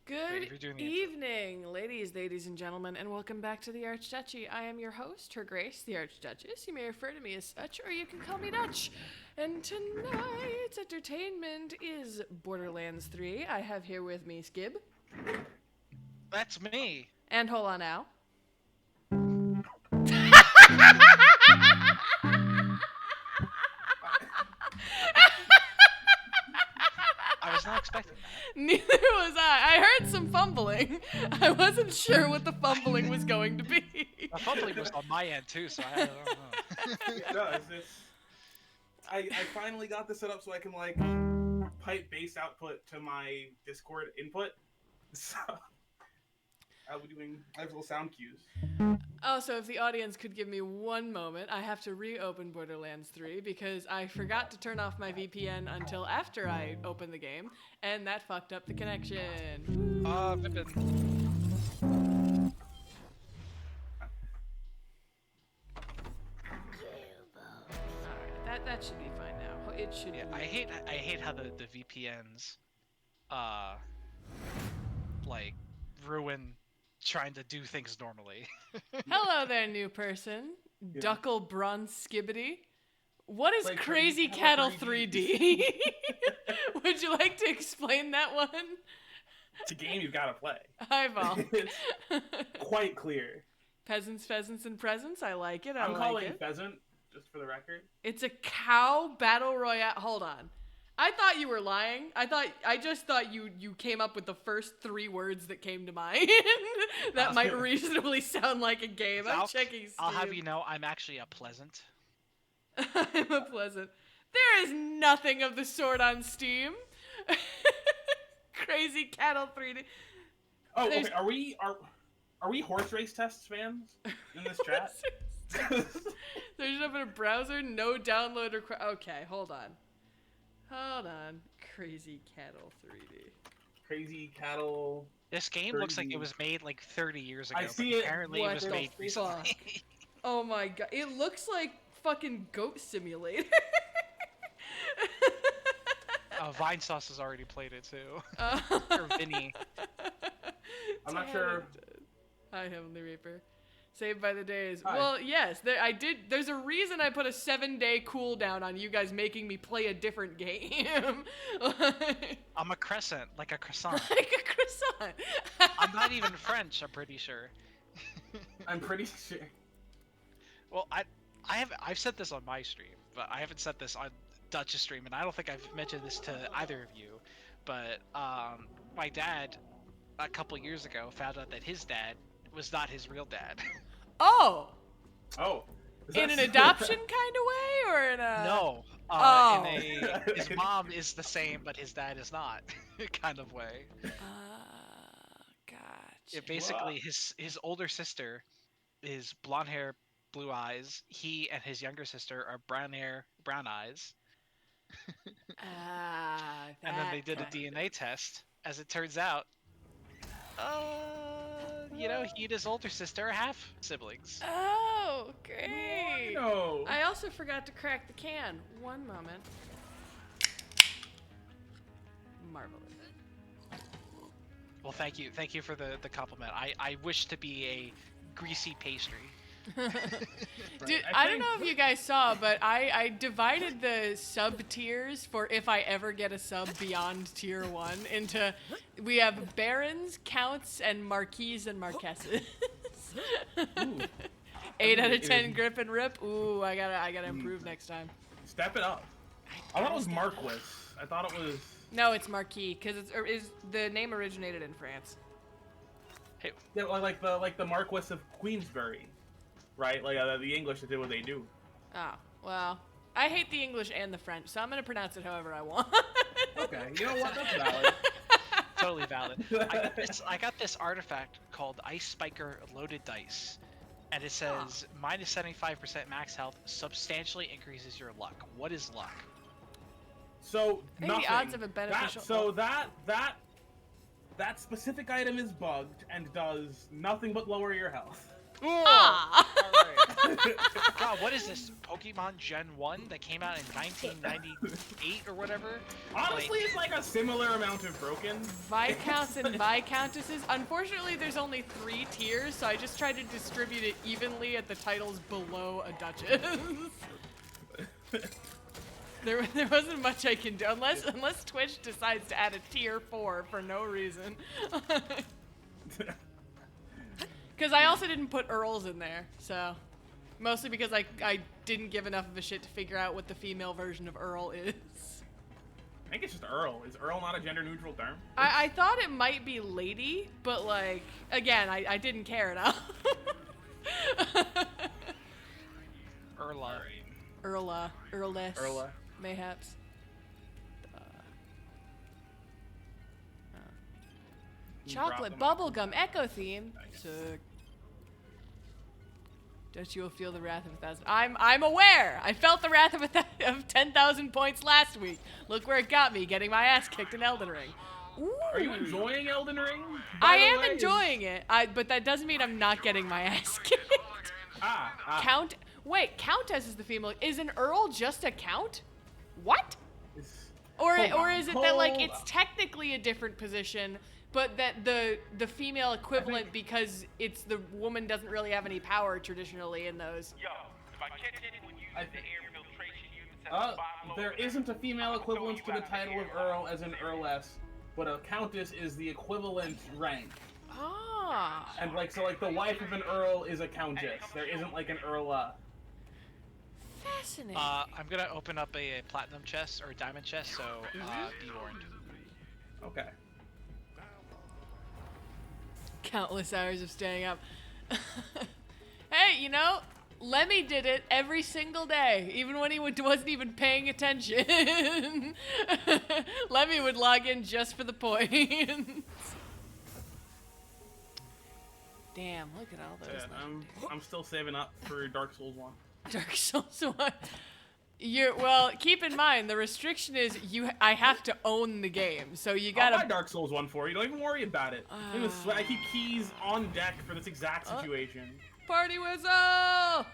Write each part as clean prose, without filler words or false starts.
Good evening, ladies and gentlemen, and welcome back to the Archduchy. I am your host, Her Grace, the Archduchess. You may refer to me as such, or you can call me Dutch. And tonight's entertainment is Borderlands 3. I have here with me Skib. That's me. And hold on now. I was not expecting that. Neither was I. I heard some fumbling. I wasn't sure what the fumbling was going to be. The fumbling was on my end too, so I don't know. Yeah, I finally got this set up so I can like pipe bass output to my Discord input. So I have little sound cues. Oh, so if the audience could give me one moment, I have to reopen Borderlands 3 because I forgot to turn off my VPN until after I opened the game, and that fucked up the connection. That should be fine now. It should. Yeah, be. I hate how the VPNs, like ruin trying to do things normally. Hello there, new person. Yeah. Duckle Bronze Skibbity. What is Like Crazy Cattle Cattle 3D? 3D? Would you like to explain that one? It's a game you've got to play. Eyeball. It's quite clear. Peasants, pheasants, and presents. I like it. I'm like calling it. pheasant, just for the record. It's a cow battle royale. Hold on. I thought you were lying. I just thought you came up with the first 3 words that came to mind. That might reasonably sound like a game. I'm checking Steam. I'll have you know, I'm actually a pleasant. I'm a pleasant. There is nothing of the sort on Steam. Crazy Cattle 3D. Oh, okay. Are we horse race tests fans in this chat? There's up in a browser, no download required. Okay, hold on. Crazy Cattle 3D. Crazy Cattle. This game 30. looks like it was made like 30 years ago. I see but it. Apparently What it was the made recently. Oh my god. It looks like fucking Goat Simulator. Vine Sauce has already played it too. Or Vinny. I'm not sure. Hi, Heavenly Reaper. Saved by the days. Hi. Well, yes, there's a reason I put a 7-day cooldown on you guys making me play a different game. I'm a crescent, like a croissant. Like a croissant. I'm not even French, I'm pretty sure. I'm pretty sure. Well, I've said this on my stream, but I haven't said this on Dutch's stream, and I don't think I've mentioned this to either of you. But my dad, a couple years ago, found out that his dad was not his real dad. Oh. Oh. In an adoption kind of way, or in a? No. Oh. His mom is the same, but his dad is not, kind of way. Gotcha. Basically, his older sister is blonde hair, blue eyes. He and his younger sister are brown hair, brown eyes. And then they did a DNA test. As it turns out, he and his older sister are half siblings. Oh, great. No. I also forgot to crack the can. One moment. Marvelous. Well, thank you for the compliment. I wish to be a greasy pastry. Dude, I don't know if you guys saw, but I divided the sub tiers for if I ever get a sub beyond tier 1 into, we have barons, counts, and marquises and marquesses. 8 out of 10 grip and rip. Ooh, I gotta improve next time. Step it up. I thought it was Marquis. I thought it was. No, it's Marquis because it's the name originated in France. Hey, Yeah, like the Marquis of Queensberry, right? Like the English that did what they do. Oh, well, I hate the English and the French, so I'm gonna pronounce it however I want. Okay, you know what? That's valid. totally valid. I got this artifact called Ice Spiker Loaded Dice, and it says minus 75% max health substantially increases your luck. What is luck? So I think nothing. the odds of a beneficial. That specific item is bugged and does nothing but lower your health. Ah! Alright. God, what is this? Pokemon Gen 1 that came out in 1998 or whatever? Honestly, it's like a similar amount of broken. Viscounts and Viscountesses. Unfortunately, there's only 3 tiers, so I just tried to distribute it evenly at the titles below a Duchess. There wasn't much I can do unless Twitch decides to add a tier 4 for no reason. Because I also didn't put Earls in there, so mostly because I didn't give enough of a shit to figure out what the female version of Earl is. I think it's just Earl. Is Earl not a gender-neutral term? I thought it might be lady, but like again, I didn't care enough. Erla. Erla, Earless, Erla. mayhaps. Chocolate bubblegum echo theme. Sick. Don't you will feel the wrath of 1,000? I'm aware. I felt the wrath of 10,000 points last week. Look where it got me, getting my ass kicked in Elden Ring. Ooh. Are you enjoying Elden Ring? I am enjoying it. But that doesn't mean I'm not getting my ass kicked. Countess is the female. Is an Earl just a count? What? Or is it that like it's technically a different position, but that the female equivalent because it's the woman doesn't really have any power traditionally in those. Yo, if I catch anyone using the air filtration units at the bottom There isn't a female equivalent to the title of Earl as an Earless, but a Countess is the equivalent rank. Ah. And like so, like the wife of an Earl is a Countess. There isn't like an Earla. Fascinating. I'm gonna open up a platinum chest or a diamond chest, so be warned. Okay. Countless hours of staying up. Hey, you know, Lemmy did it every single day, even when he wasn't even paying attention. Lemmy would log in just for the points. Damn, look at all those. I'm still saving up for Dark Souls 1. Dark Souls 1. Well, keep in mind the restriction is I have to own the game, so you gotta. I'll buy Dark Souls 1 for you. Don't even worry about it. I keep keys on deck for this exact situation. Party whistle!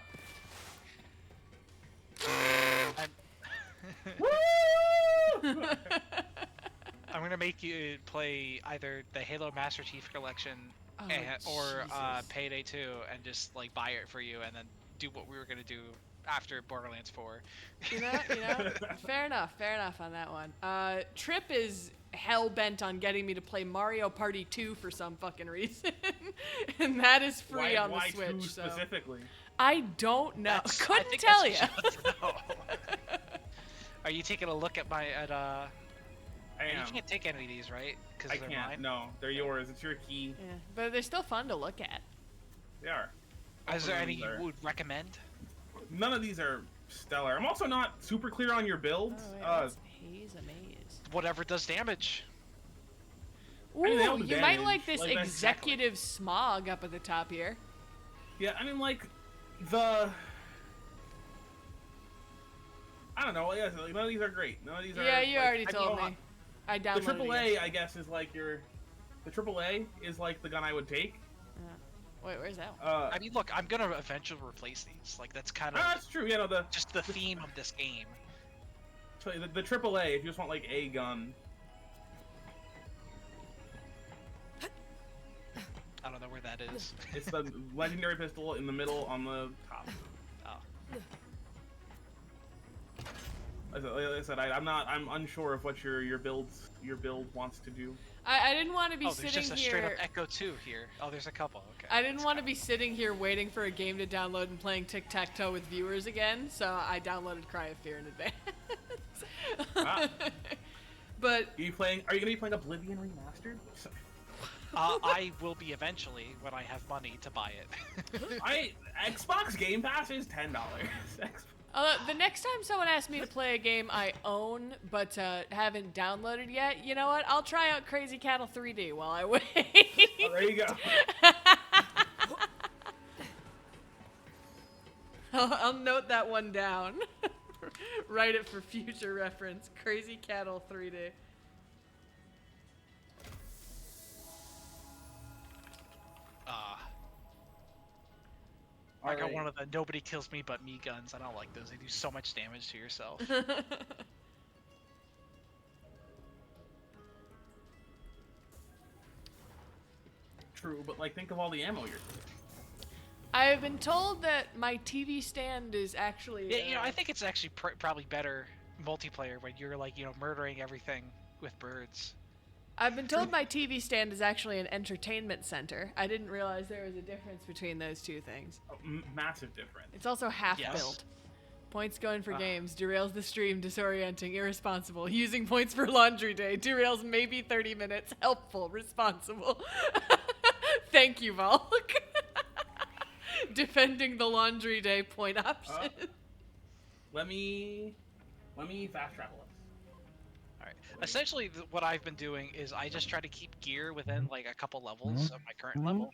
I'm gonna make you play either the Halo Master Chief Collection or Payday 2 and just like buy it for you and then do what we were gonna do after Borderlands 4. You know, fair enough on that one. Trip is hell-bent on getting me to play Mario Party 2 for some fucking reason. And that is free on the Switch. Why 2 so. specifically? I don't know. I Couldn't think tell that's you. what you have to know. Are you taking a look at I am. You can't take any of these, right? Because I they're can't. mine. No, they're yours. It's your key. Yeah, but they're still fun to look at. They are. Is there any you There. would recommend? None of these are stellar. I'm also not super clear on your builds. Oh, wait, that's Haze Amaze. Whatever does damage. Ooh, mean, they all do you might damage. like this Like, executive smog up at the top here. Yeah, I mean, like, I don't know. Yeah, like, none of these are great. None of these are. Yeah, you like, already told me. I The downloaded AAA, it. I guess, is like the AAA is like the gun I would take. Wait, where's that one? I mean, look, I'm gonna eventually replace these. Like, that's kind of That's true. Yeah, no, just the theme of this game. so the AAA, if you just want like a gun. I don't know where that is. It's the legendary pistol in the middle on the top. Oh. Like I said, I'm unsure of what your build wants to do. I didn't want to be Oh, there's sitting just a here. straight up Echo 2 here. Oh, there's a couple. Okay. I didn't want to be sitting here waiting for a game to download and playing tic-tac-toe with viewers again, so I downloaded Cry of Fear in advance. But Are you gonna be playing Oblivion Remastered? I will be eventually when I have money to buy it. Xbox Game Pass is $10. the next time someone asks me to play a game I own but haven't downloaded yet, you know what? I'll try out Crazy Cattle 3D while I wait. Oh, there you go. I'll note that one down. Write it for future reference. Crazy Cattle 3D. I got Alright. one of the nobody kills me but me guns. I don't like those. They do so much damage to yourself. True, but like think of all the ammo you're. I've been told that my TV stand is actually. Yeah, you know, I think it's actually probably better multiplayer when you're like, you know, murdering everything with birds. I've been told my TV stand is actually an entertainment center. I didn't realize there was a difference between those two things. Massive difference. It's also half Yes. built. Points going for games. Derails the stream. Disorienting. Irresponsible. Using points for laundry day. Derails maybe 30 minutes. Helpful. Responsible. Thank you, Volk. Defending the laundry day point option. Let me fast travel us. Alright. Essentially, what I've been doing is I just try to keep gear within like a couple levels of my current level.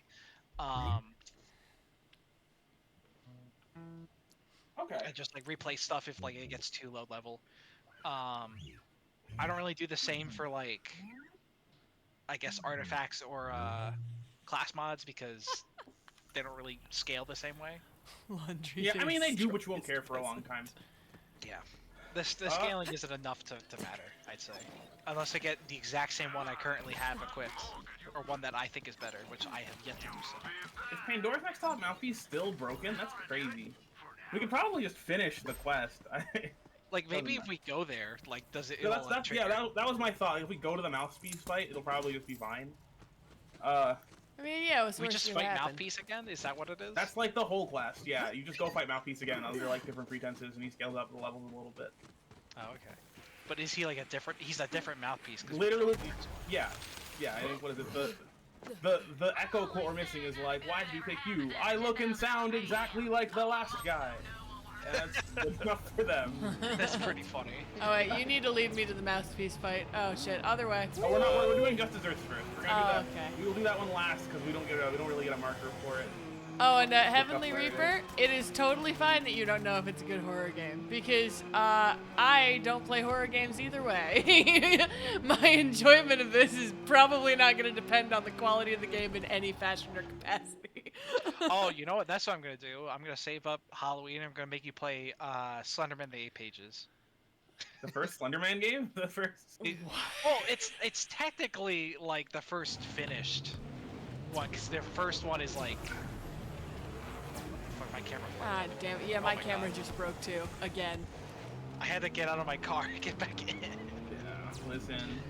Okay. And just like replace stuff if like it gets too low level. I don't really do the same for like, I guess, artifacts or class mods because they don't really scale the same way. Laundry Yeah, day I mean they do, but you strike won't is care for a long present. time. Yeah. The scaling isn't enough to matter, I'd say. Unless I get the exact same one I currently have equipped, or one that I think is better, which I have yet to do so. Is Pandora's Next Top mouthpiece still broken? That's crazy. We could probably just finish the quest. Like, maybe Doesn't if we go there, like, does it... Yeah, it'll, like, trigger. that was my thought. If we go to the mouthpiece fight, it'll probably just be fine. I mean, yeah, it was We worse just than fight happened. Mouthpiece again? Is that what it is? That's like the whole quest. Yeah, you just go fight mouthpiece again under like different pretenses, and he scales up the levels a little bit. Oh, okay. But is he like a different... He's a different Mouthpiece? 'Cause Literally, yeah. I think what is it? The echo quote we're missing is like, why did we pick you? I look and sound exactly like the last guy. And that's good enough for them. That's pretty funny. Oh wait, you need to lead me to the mouthpiece fight. Oh shit, other way. Oh, we're doing Justice Earth first. We're gonna do that. Okay. We will do that one last because we don't really get a marker for it. Oh, and Heavenly Reaper, it is totally fine that you don't know if it's a good horror game because I don't play horror games either way. My enjoyment of this is probably not going to depend on the quality of the game in any fashion or capacity. Oh, you know what? That's what I'm gonna do. I'm gonna save up Halloween and I'm gonna make you play Slenderman the 8 Pages. The first Slenderman game? The first? Well, it's technically like the first finished one, because their first one is like... Fuck, my camera broke. Ah, damn it. Yeah, my my camera God. just broke too. Again. I had to get out of my car and get back in. Yeah, listen.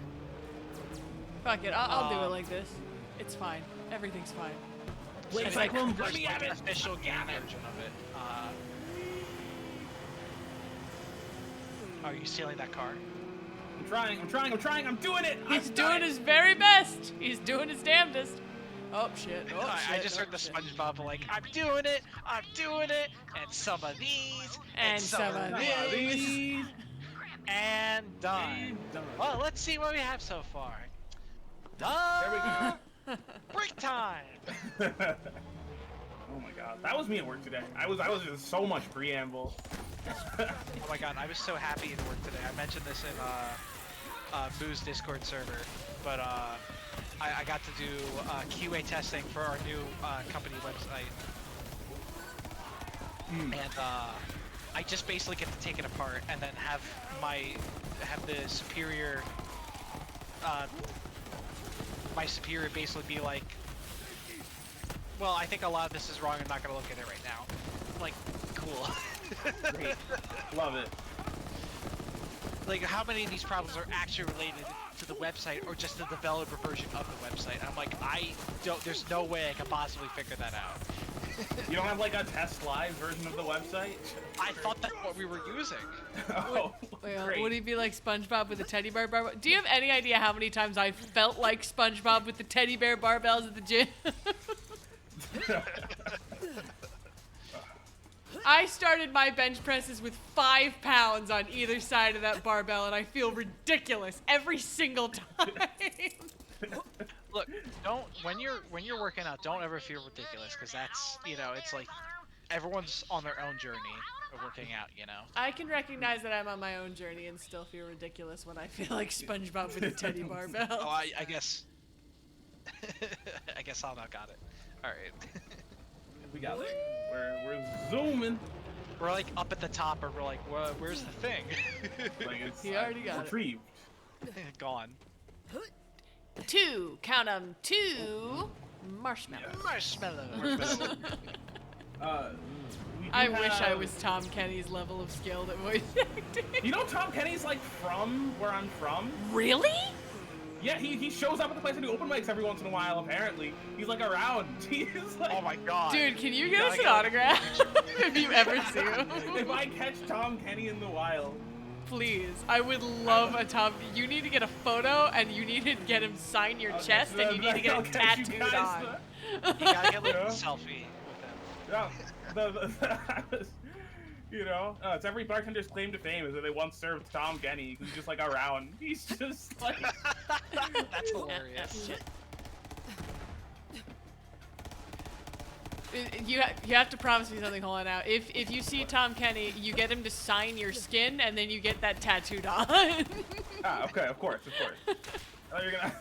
Fuck it, I'll do it like this. It's fine. Everything's fine. Wait, It's like Cyclone, the let first me at like, it! official game version of it. Are you stealing that car? I'm doing it! He's doing his very best. He's doing his damnedest. Oh shit. Oh, I shit. just Oh, heard the shit. SpongeBob like, I'm doing it, and some of these, And some of these. and done. And done. Well, let's see what we have so far. There we Done. Break time. Oh my god, that was me at work today. I was just so much preamble. Oh my god, I was so happy at work today. I mentioned this in Boo's Discord server, but I got to do QA testing for our new company website, and I just basically get to take it apart and then have the superior, my superior basically be like, well, I think a lot of this is wrong. I'm not gonna look at it right now. Like, cool. Great. Love it. Like, how many of these problems are actually related to the website or just the developer version of the website? And I'm like, there's no way I can possibly figure that out. You don't have like a test live version of the website? I thought that's what we were using. Oh, Wait, great. would he be like SpongeBob with the teddy bear barbell? Do you have any idea how many times I felt like SpongeBob with the teddy bear barbells at the gym? I started my bench presses with 5 pounds on either side of that barbell, and I feel ridiculous every single time. Look, when you're working out, don't ever feel ridiculous, because that's, it's like everyone's on their own journey of working out, I can recognize that I'm on my own journey and still feel ridiculous when I feel like SpongeBob with a teddy barbell. Oh, I guess. I guess I'll not got it. All right. We got it. We're zooming. We're like up at the top, or we're like, where's the thing? Like it's He already got it. retrieved. Gone. 2, count 'em, 2 marshmallows. Marshmallow. We do I wish I have- was Tom Kenny's level of skill at voice acting. You know Tom Kenny's like from where I'm from? Really? Yeah, he shows up at the place and do open mics every once in a while, apparently. He's like around. He's like, Oh my god. Dude, can you get gotta us an get- autograph if you ever see him? if I catch Tom Kenny in the wild. Please, I would love a Tom. You need to get a photo, and you need to get him sign your Okay, chest, so and you need to get I'll it catch you tattooed guys, on. You gotta get like Yeah. a selfie with him. Yeah, you know, it's every bartender's claim to fame is that they once served Tom Kenny, who's just like around. He's just like, That's hilarious. You have to promise me something. Hold on now. If you see Tom Kenny, you get him to sign your skin, and then you get that tattooed on. okay, of course. Oh, you're gonna,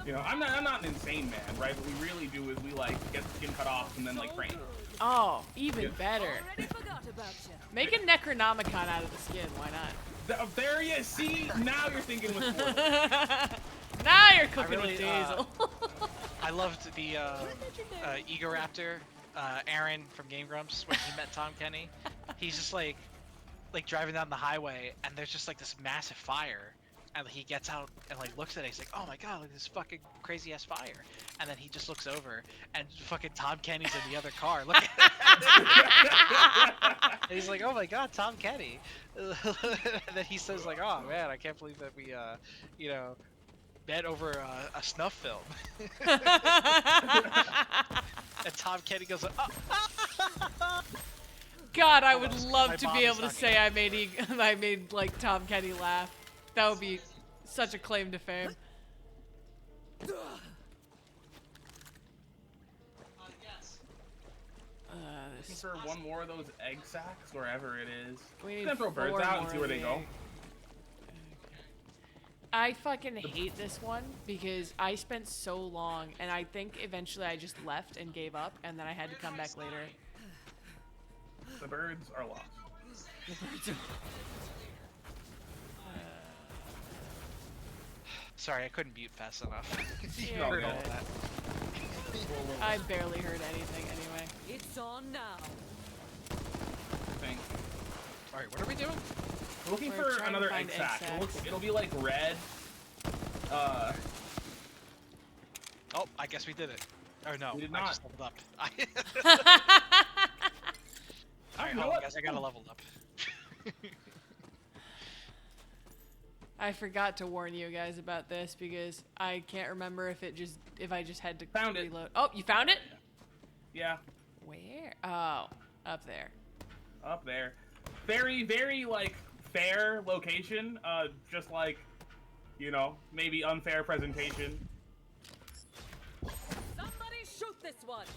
you know, I'm not an insane man, right? What we really do is we like get the skin cut off and then like train. Oh, even Yeah. better. Make a Necronomicon out of the skin. Why not? There you see. Now you're thinking with force. Now you're cooking really, with Diesel. I loved the Egoraptor, Aaron from Game Grumps, when he met Tom Kenny. He's just like driving down the highway, and there's just like this massive fire, and he gets out and like looks at it. He's like, "Oh my god, look at this fucking crazy ass fire!" And then he just looks over, and fucking Tom Kenny's in the other car. Look at and he's like, "Oh my god, Tom Kenny!" And then he says like, "Oh man, I can't believe that we, you know, met over a snuff film." And Tom Kenny goes, "Oh." God, I would My love to mom be is able to not say I made like Tom Kenny laugh. That would be such a claim to fame. Looking for one more of those egg sacs wherever it is. We need Then throw birds 4 out and more see where of they the go. egg. I fucking hate this one because I spent so long, and I think eventually I just left and gave up, and then I had to come back later. The birds are lost. Sorry, I couldn't mute fast enough. You Yeah, heard all right. of that. I barely heard anything anyway. It's on now. Thing. Alright, what are we doing? We're looking We're for trying to another find egg egg sac. sacs. It'll be like red. Oh, I guess we did it. Or no, We did I not. just leveled up. I Alright, know hold on, what? guys, I gotta level up. I forgot to warn you guys about this because I can't remember if I just had to Found it. reload. Oh, you found it? Yeah, Where? Oh, up there. up there. Very, very like fair location. Just like, you know, maybe unfair presentation. Somebody shoot this one.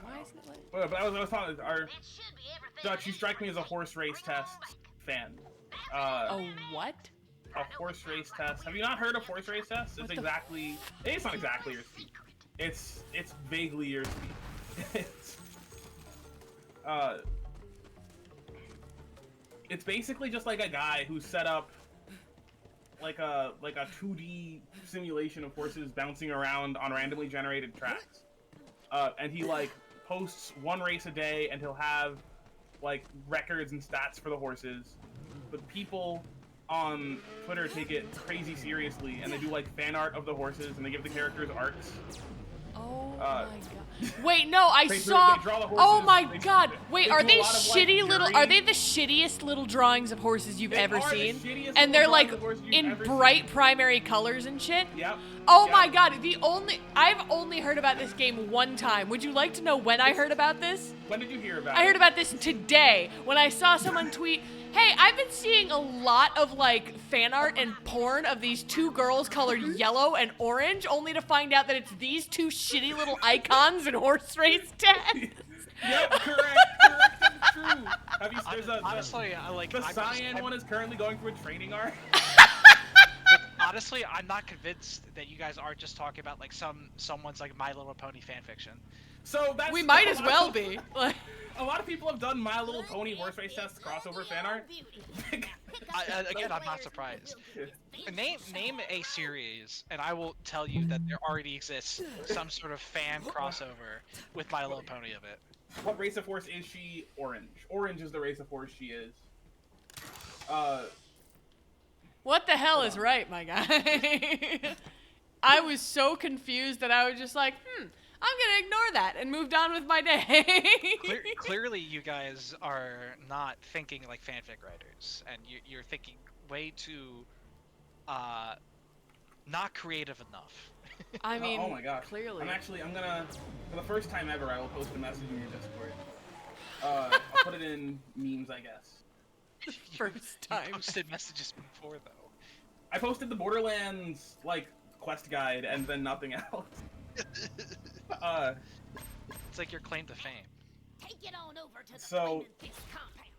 Why isn't it like... But I was talking. Dutch, you strike me as a horse race test fan. Oh, what? A horse race test. Have you not heard of horse race test? What It's the exactly. It's not exactly your speed. It's vaguely your speed. It's basically just like a guy who set up like a 2D simulation of horses bouncing around on randomly generated tracks. And he like posts one race a day, and he'll have like records and stats for the horses. But people on Twitter take it crazy seriously, and they do like fan art of the horses, and they give the characters arcs. Oh my Uh, god. Wait, no, I they saw. draw the Oh horses, my they- god. Wait, they are do a they lot of, like, shitty little? Are jury- they the shittiest little drawings of horses you've They ever are the seen? shittiest And little they're drawings like of horses you've in ever seen. bright primary colors and shit. Yep. Oh Yep. my god, I've only heard about this game one time. Would you like to know when I heard about this? When did you hear about I it? heard about this today when I saw someone tweet, "Hey, I've been seeing a lot of like fan art and porn of these 2 girls colored yellow and orange, only to find out that it's these 2 shitty little icons in horse race tests." Yep, correct, that's true. Have you? There's a Honestly, I like. the I'm just- cyan I'm- one is currently going through a training arc. honestly, I'm not convinced that you guys aren't just talking about like someone's like My Little Pony fanfiction. So that's We might a as lot well of- be. Like, A lot of people have done My Little Pony horse race test crossover fan art. Again, I'm not surprised. Name a series, and I will tell you that there already exists some sort of fan crossover with My Little Pony of it. What race of horse is she? Orange. Orange is the race of horse she is. what the hell is right, my guy? I was so confused that I was just like, I'm gonna ignore that and moved on with my day. Clearly, you guys are not thinking like fanfic writers, and you're thinking way too, not creative enough. I mean, oh my gosh. clearly. I'm gonna, for the first time ever, I will post a message in your Discord. I'll put it in memes, I guess. First You time. posted messages before though. I posted the Borderlands, like, quest guide and then nothing else. It's like your claim to fame. Take it on over to the So, Flaming Fist compound.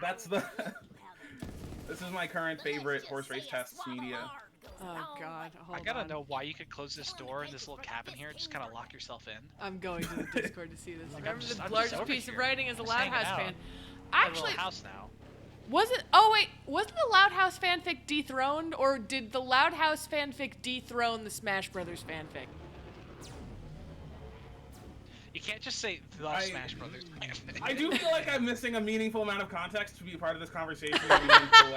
that's the... This is my current favorite horse race tests media. Oh god, hold I gotta on. know why you could close this door in this little cabin here and just kind of lock yourself in. I'm going to the Discord to see this. Like, Remember, I'm the just largest over piece of here, writing is a just Loud hanging House out. fan. I have a Actually, little house now. wasn't? Oh wait, wasn't the Loud House fanfic dethroned, or did the Loud House fanfic dethrone the Smash Brothers fanfic? You can't just say the Smash Brothers. I do feel like I'm missing a meaningful amount of context to be a part of this conversation. In a meaningful way.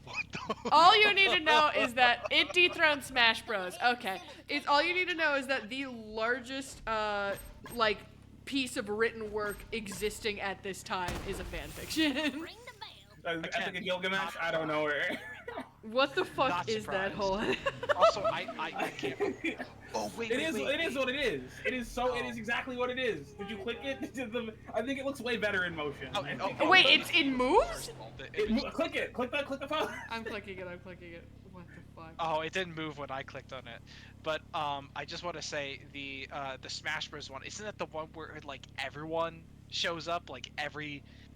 What the- All you need to know is that it dethroned Smash Bros. Okay, it's all you need to know is that the largest like piece of written work existing at this time is a fanfiction. Ring the bell. Epic of Gilgamesh? I don't know where. What the fuck Not is that surprised. whole? Also, I can't. Oh wait, It wait, is. wait, It is wait. what it is. It is so. It Oh. is exactly what it is. Did you click it? I think it looks way better in motion. Oh, wait, it's in moves? Click it. Click the phone. I'm clicking it. I'm clicking it. What the fuck? Oh, it didn't move when I clicked on it. But I just want to say the Smash Bros one, isn't that the one where like everyone shows up, like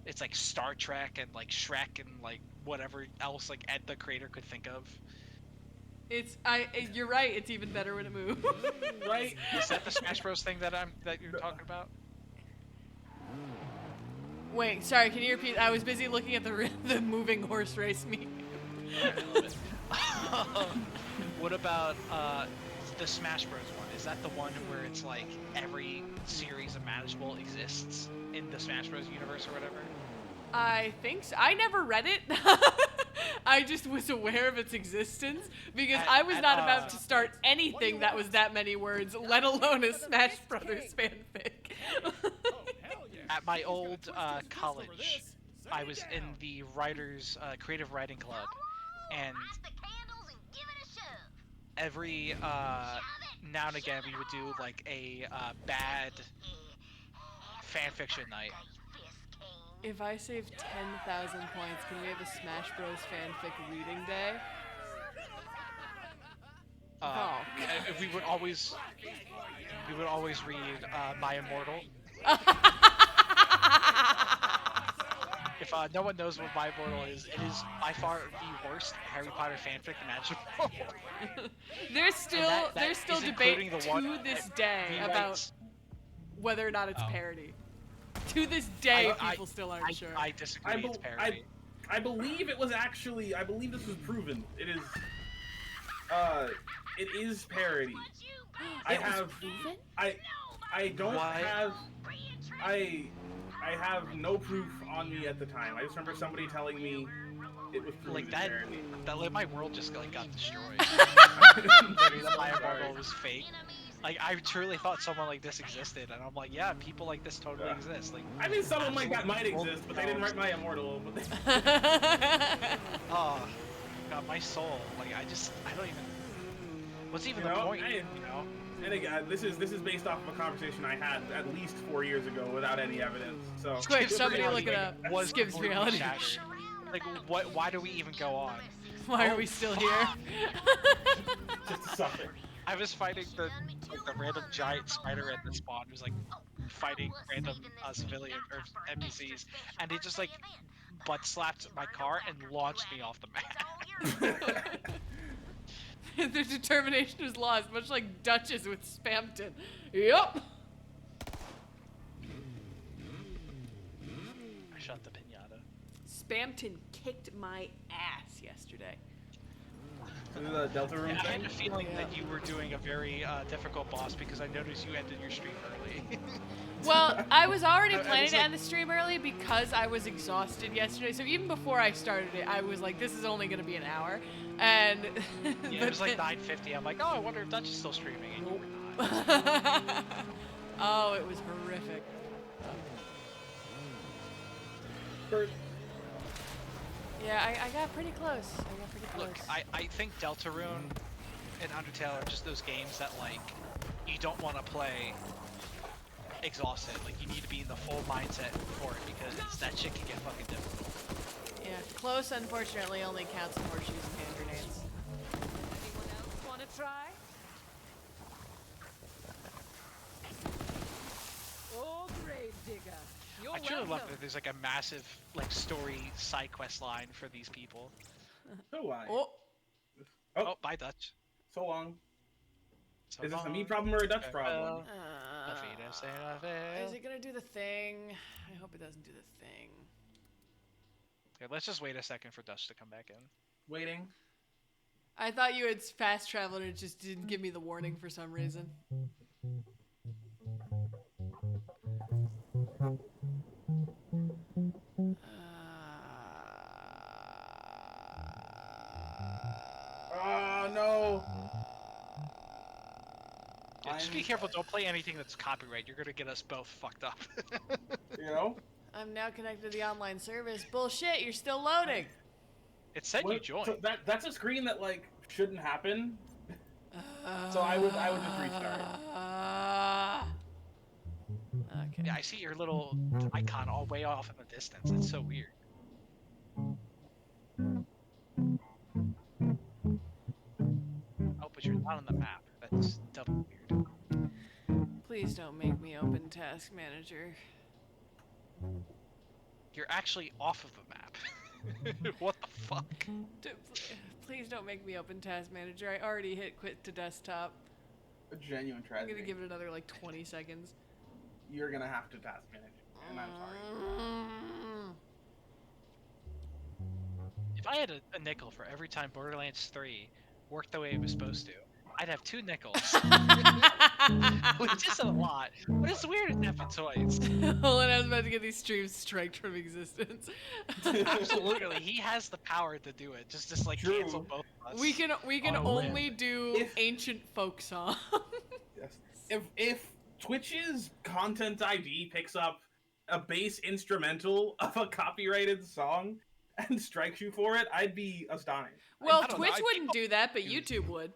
it's like Star Trek and like Shrek and like whatever else like Ed the creator could think of. You're right. It's even better when it moves. Right. Is that the Smash Bros thing that you're talking about? Wait, sorry. Can you repeat? I was busy looking at the moving horse race meme. What about the Smash Bros one? Is that the one where it's like every series imaginable exists in the Smash Bros universe or whatever? I think so. I never read it. I just was aware of its existence because I was not about to start anything that was that many words, let alone a Smash Brothers fanfic. At my old college, I was in the writers creative writing club, and Light the candles and give it a shove. every now and again we would do like a bad fanfiction night. If I save 10,000 points, can we have a Smash Bros fanfic reading day? Oh. And we would always read My Immortal. If no one knows what My Immortal is, it is by far the worst Harry Potter fanfic imaginable. There's still that there's still is debate including the one to this day He about writes- whether or not it's Oh. parody. To this day, I- people still aren't sure. I disagree. It's parody. I believe it was actually. I believe this was proven. It is. It is parody. I It was have. proven? I don't Why? have. I have no proof on me at the time. I just remember somebody telling me it was proven Like that, parody. that my world just like got destroyed. That My Immortal was fake. Like I truly thought someone like this existed, and I'm like, yeah, people like this totally Yeah. exist. Like, I mean, someone like that might exist, but they didn't write My Immortal. But they... oh, God, my soul. Like I don't even. What's even You the know, point? I- You know? And again, this is based off of a conversation I had at least 4 years ago without any evidence. So Quick, Skip's somebody reality, look it like, up. Was Skip's completely reality. shattered. Like, what? Why do we even go on? Why are we still here? Just to suffer. I was fighting the random giant spider at the spawn who's like fighting random civilian or NPCs, and he just like butt slapped my car and launched me off the It's map. all yours. Their determination is lost, much like Duchess with Spamton. Yup. I shot the pinata. Spamton kicked my ass yesterday. This is a Delta Room Yeah, I thing? had a feeling Yeah. that you were doing a very difficult boss because I noticed you ended your stream early. Well, I was already I was planning to like- end the stream early because I was exhausted yesterday. So even before I started it, I was like, this is only going to be an hour. And Yeah, but it was like then- 9:50. I'm like, oh, I wonder if Dutch is still streaming, and you were not. Oh, it was horrific. First, Yeah, I got pretty close. I got pretty close. Look, I think Deltarune and Undertale are just those games that like you don't want to play exhausted. Like you need to be in the full mindset for it because that shit can get fucking difficult. Yeah, close unfortunately only counts in horseshoes and hand grenades. Anyone else want to try? Oh, grave digger. You're I truly love welcome. that there's like a massive like story side quest line for these people. so why? Oh, Oh, bye Dutch. So long. So Is this a me long. problem or a Dutch problem? Auf Wiedersehen, auf is it gonna do the thing? I hope it doesn't do the thing. Okay, let's just wait a second for Dutch to come back in. Waiting. I thought you had fast traveled and it just didn't give me the warning for some reason. Oh no. Yeah, just be careful, don't play anything that's copyright. You're gonna get us both fucked up. You know? I'm now connected to the online service. Bullshit, you're still loading. It said you What- joined. so that's a screen that like shouldn't happen. So I would just restart. Okay. Yeah, I see your little icon all way off in the distance. It's so weird. Oh, but you're not on the map. That's double weird. Please don't make me open Task Manager. You're actually off of the map. What the fuck? Please don't make me open Task Manager. I already hit quit to desktop. A genuine I'm tragedy. gonna give it another like 20 seconds. You're gonna have to task manage, and I'm sorry. If I had a nickel for every time Borderlands 3 worked the way it was supposed to, I'd have 2 nickels. Which isn't a lot, but it's weird in Epic Toys. Hold on, I was about to get these streams striked from existence. Absolutely, he has the power to do it. Just like True. cancel both of us. we can On a only whim. do If- ancient folk song. Yes. If Twitch's content ID picks up a bass instrumental of a copyrighted song and strikes you for it, I'd be astonished. Well, I don't know, Twitch I wouldn't think- do that, but YouTube would.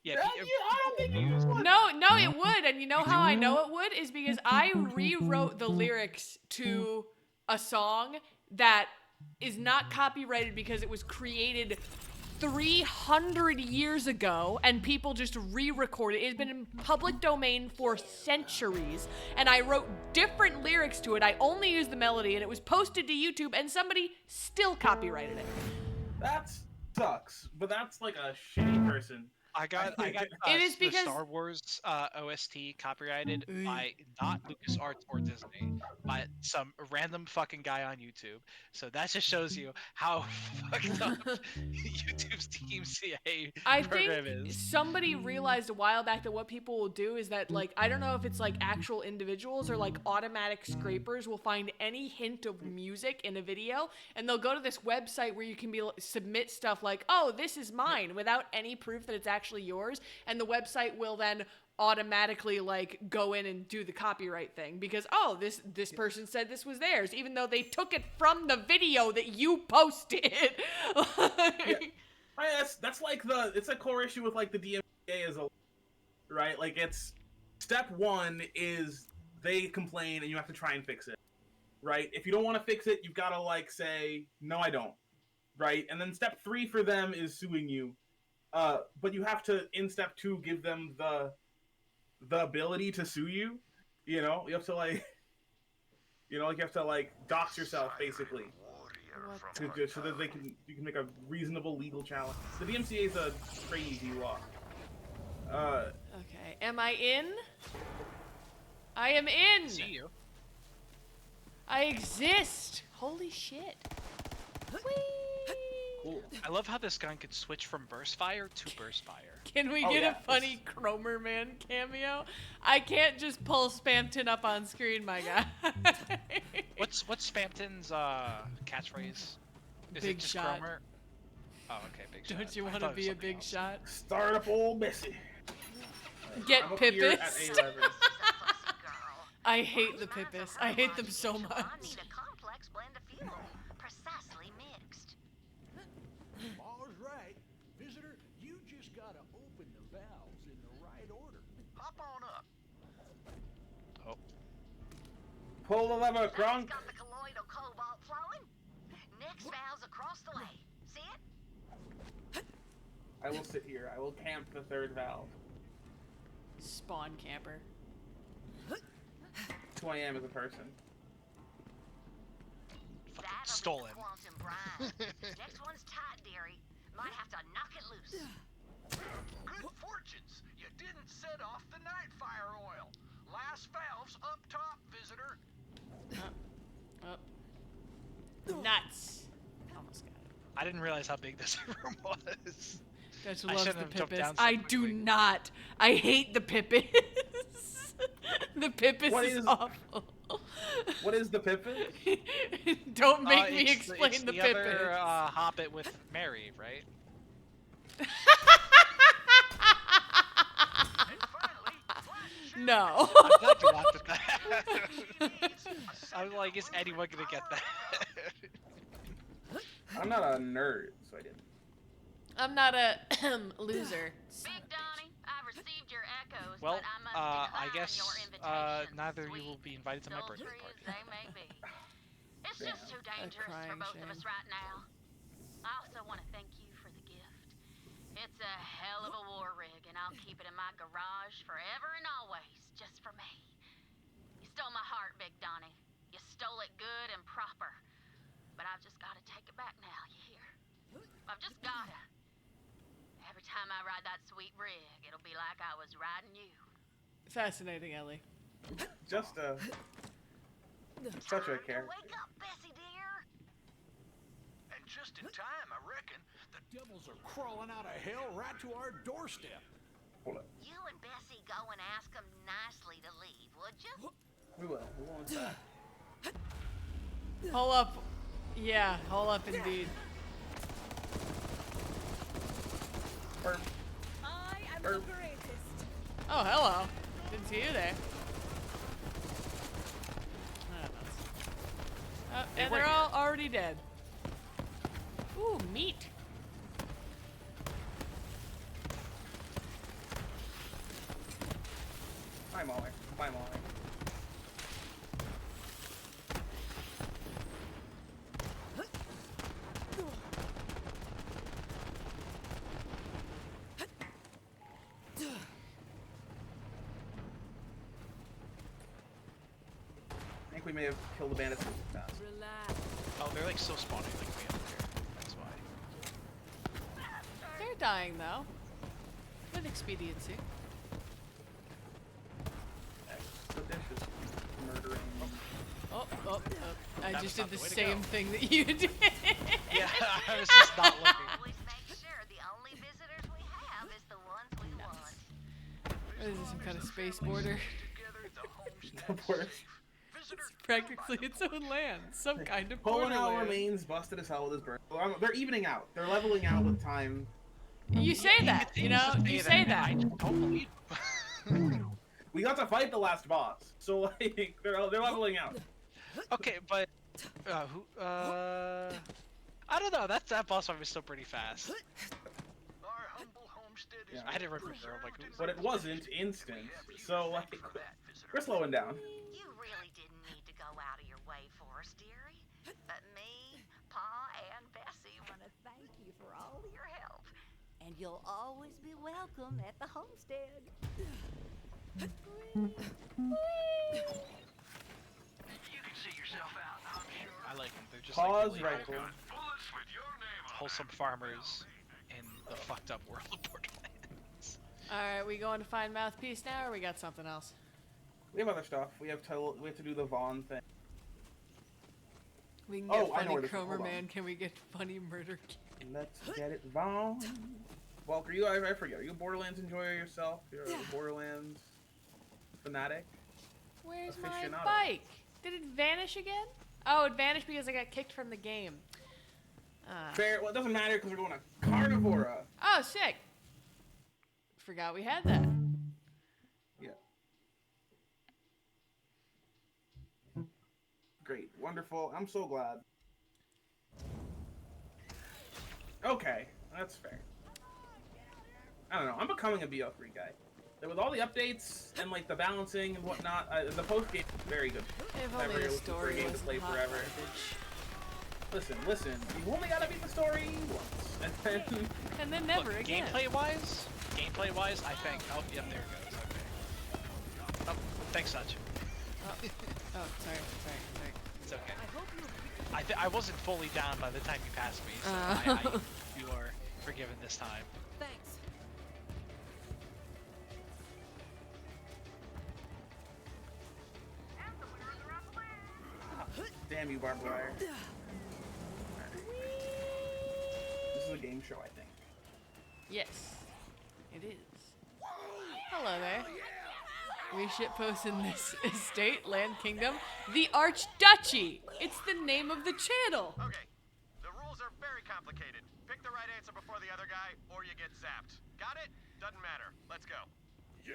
Yeah, I don't think you use one. No, it would. And you know how I know it would? Is because I rewrote the lyrics to a song that is not copyrighted because it was created 300 years ago and people just re-recorded it. It's been in public domain for centuries and I wrote different lyrics to it. I only used the melody and it was posted to YouTube and somebody still copyrighted it. That sucks, but that's like a shitty person. I got It is the because- Star Wars OST copyrighted by not LucasArts or Disney, but some random fucking guy on YouTube. So that just shows you how fucked up YouTube's DMCA I program think is. somebody realized a while back that what people will do is that, like, I don't know if it's like actual individuals or like automatic scrapers will find any hint of music in a video and they'll go to this website where you can submit stuff like, oh, this is mine without any proof that it's actually yours. And the website will then automatically like go in and do the copyright thing because this person said this was theirs even though they took it from the video that you posted. Yeah. Right, that's like it's a core issue with like the DMCA as a right. Like it's step 1 is they complain and you have to try and fix it. Right. If you don't want to fix it, you've got to like say no, I don't. Right. And then step 3 for them is suing you. But you have to in step 2 give them the ability to sue you. You know, you have to like, you have to like dox yourself basically. So that you can make a reasonable legal challenge. The DMCA is a crazy law. Okay, am I in? I am in! See you. I exist! Holy shit. Whee! Cool. I love how this gun could switch from burst fire to burst fire. Can we Oh, get yeah, a funny Cromer Man cameo? I can't just pull Spamton up on screen, my guy. What's Spampton's catchphrase? Is Big it just shot. Cromer? Oh, okay, big shot. Don't you I want to thought it was be a something big else. shot? Start up old Bessie. Get I'm up here at Pippist. A11. I hate the Pippis. I hate them so much. Need a complex blend of fuel, precisely mixed. Paul's right. Visitor, you just gotta open the valves in the right order. Hop on up. Oh, Pull the lever, That's Kronk. got the colloidal cobalt flowing. Next valve's across the way. See it? I will sit here. I will camp the third valve. Spawn camper. That's who I am as a person. fucking That'll be stolen. the quantum brine. Next one's tight, dearie. Might have to knock it loose. Good fortunes. You didn't set off the night fire oil. Last valve's up top, visitor. Oh. Nuts. Almost got it. I didn't realize how big this room was. Gotcha I loves shouldn't the have jumped Pippis. down so I do quickly. not. I hate the Pippis. The Pippis What is is- awful. What is the Pippin? Don't make me It's explain it's the the Pippis. other Hobbit with Mary, right? No. I'm glad you laughed at that. I was like, is anyone gonna get that? I'm not a nerd, so I didn't. I'm not a loser. Big Donnie, I've received your echoes, Well, but I must I decline guess your invitation. neither of you Sweet, will be invited to my birthday sultry as party. they may be. It's just too dangerous for crying both of shame. us right now. I also want to thank you for the gift. It's a hell of a war rig, and I'll keep it in my garage forever and always, just for me. You stole my heart, Big Donnie. You stole it good and proper. But I've just got to take it back now, you hear? I've just got to. Every time I ride that sweet rig, it'll be like I was riding you. Fascinating, Ellie. Just such a Time to character. wake up, Bessie dear. And just in time, I reckon. The devils are crawling out of hell right to our doorstep. Hold up. You and Bessie go and ask them nicely to leave, would you? We will. We won't stop. Hold up. Yeah, hold up indeed. Burp. I am Burp. the greatest. Oh, hello. Didn't see you there. And they're all already dead. Ooh, meat. Bye, Molly. Bye, Molly. I think we may have killed the bandits too fast. Relax. Oh, they're like still spawning like way up here. That's why. They're dying though. With expediency. Expeditious murdering. Oh. I That just was did not the the way to same go. thing that you did. Yeah, I was just not looking. Always make sure the only visitors we have is the ones we want. What is this, some kind of space border? Together, the homestead Of course. visitor. Practically its own land. Some kind of Pulling out borderland. remains, busted as hell with his bird. They're evening out. They're leveling out with time. You say that, you know? You say that. I don't believe. We got to fight the last boss, so like they're leveling out. Okay, but who? I don't know. That boss fight was still pretty fast. Our humble homestead is. Yeah. I didn't remember. I'm like, But it wasn't instant, so like we're slowing down. You really didn't need to go out of your way for us, dearie. But me, Pa, and Bessie want to thank you for all your help. And you'll always be welcome at the homestead. You can see yourself out, I'm sure. I like them. They're just Pause like really rifle. wholesome farmers in the fucked up world of Borderlands. All right, we going to find Mouthpiece now, or we got something else? We have other stuff. We have to do the Vaughn thing. We can get Oh, I know funny where this is. Cromer Hold on. Man. Can we get funny Murder? Let's get it, Vaughn. Walker, I forget. Are you a Borderlands enjoyer yourself? You're a Borderlands fanatic? Where's my Aficionado. bike? Did it vanish again? Oh, it vanished because I got kicked from the game. Fair. Well, it doesn't matter because we're going to Carnivora. Oh, sick. Forgot we had that. Yeah. Great. Wonderful. I'm so glad. Okay. That's fair. I don't know. I'm becoming a BO3 guy. With all the updates and like the balancing and whatnot, the post game is very good. If Never only the looking for a story game to wasn't play hot forever. garbage. Listen. You only gotta beat the story once, And then never Look, again. gameplay-wise, I think. Oh, yep, there it goes. Okay. Oh, thanks, Such. Oh, sorry. It's okay. I wasn't fully down by the time you passed me, so you are forgiven this time. Thanks. Damn you, barbed wire. This is a game show, I think. Yes, it is. Hello there. We shitpost in this estate, land kingdom, the Archduchy. It's the name of the channel. Okay, the rules are very complicated. Pick the right answer before the other guy, or you get zapped. Got it? Doesn't matter. Let's go. Yeah,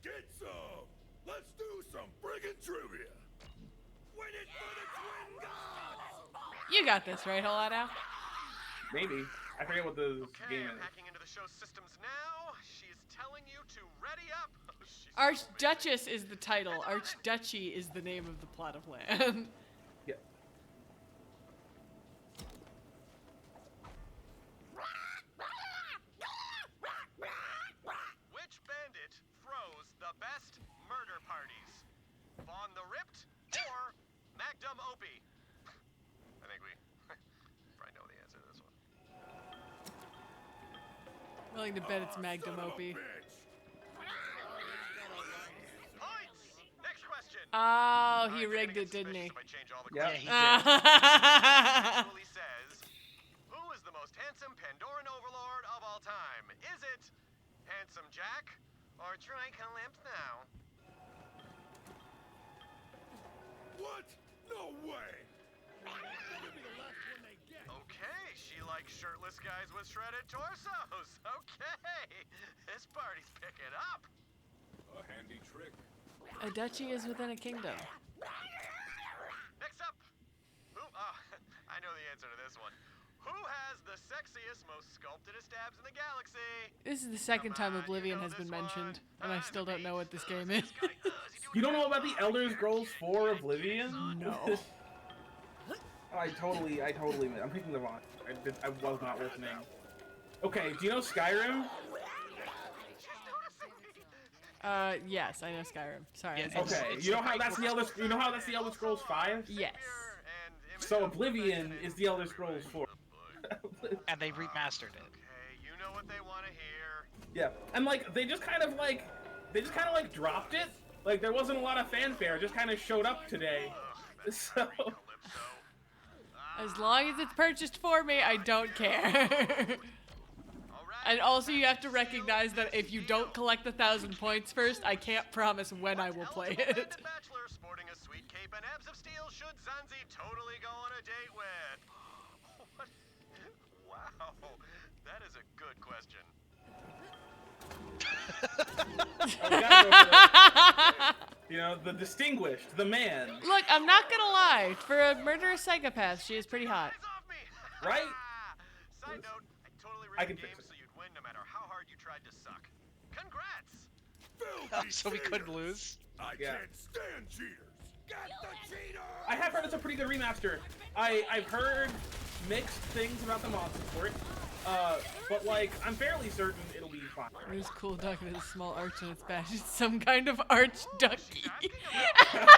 get some. Let's do some friggin' trivia. Win it for the twin gods. You got this, right, Holado? Maybe. I forget what the Okay, game I'm is. hacking into the show's systems now. She's telling you to ready up. Oh, she's so Archduchess is the title. Archduchy is the name of the plot of land. Yeah. Which bandit throws the best murder parties? Vaughn the Ripped or Magnum Opie? I think we probably know the answer to this one. Willing to bet it's Magnum Opie. Points! Next question. Oh, Alright, he you're rigged gonna it, get didn't he? suspicious if I change all the Yeah, questions. he did. Actually says, who is the most handsome Pandoran overlord of all time? Is it Handsome Jack or Tricalypso? What? No way. Give me the last one they get. Okay, she likes shirtless guys with shredded torsos. Okay, this party's picking up. A handy trick. A duchy is within a kingdom. Next up, I know the answer to this one. Who has the sexiest, most sculptedest abs in the galaxy? This is the second time Come on, Oblivion you know has been this mentioned, one. and I still don't know what this game is. You don't know about the Elder Scrolls 4 Oblivion? No. I totally. I'm picking the wrong. I was not listening. Okay, do you know Skyrim? Yes, I know Skyrim. Sorry. Yeah, I was- Okay, It's you know the how that's the Elder. You know how that's the Elder Scrolls 5? Yes. So Oblivion is the Elder Scrolls 4. And they remastered it. Okay, you know what they want to hear. Yeah, and like they just kind of like dropped it. Like there wasn't a lot of fanfare. It just kind of showed up today. So As long as it's purchased for me, I don't care. And also, you have to recognize that if you don't collect the 1,000 points first, I can't promise when I will play it. Bachelor sporting a sweet cape and abs of steel should Zanzi totally go on a date with? What? Wow, that is a good question. we gotta go for you know, the distinguished, the man, Look, I'm not gonna lie. For a murderous psychopath, she is pretty hot. Eyes off me! right? Side note, I totally I rigged can the game fix it. so you'd win no matter how hard you tried to suck. Congrats! Filthy So we couldn't cheaters. lose. I Yeah. can't stand cheaters. Get the cheater. I have heard it's a pretty good remaster. I've heard mixed things about the mod support, but like I'm fairly certain it'll be fine. There's cool duck with a small arch in its back. It's some kind of arch ducky. Well,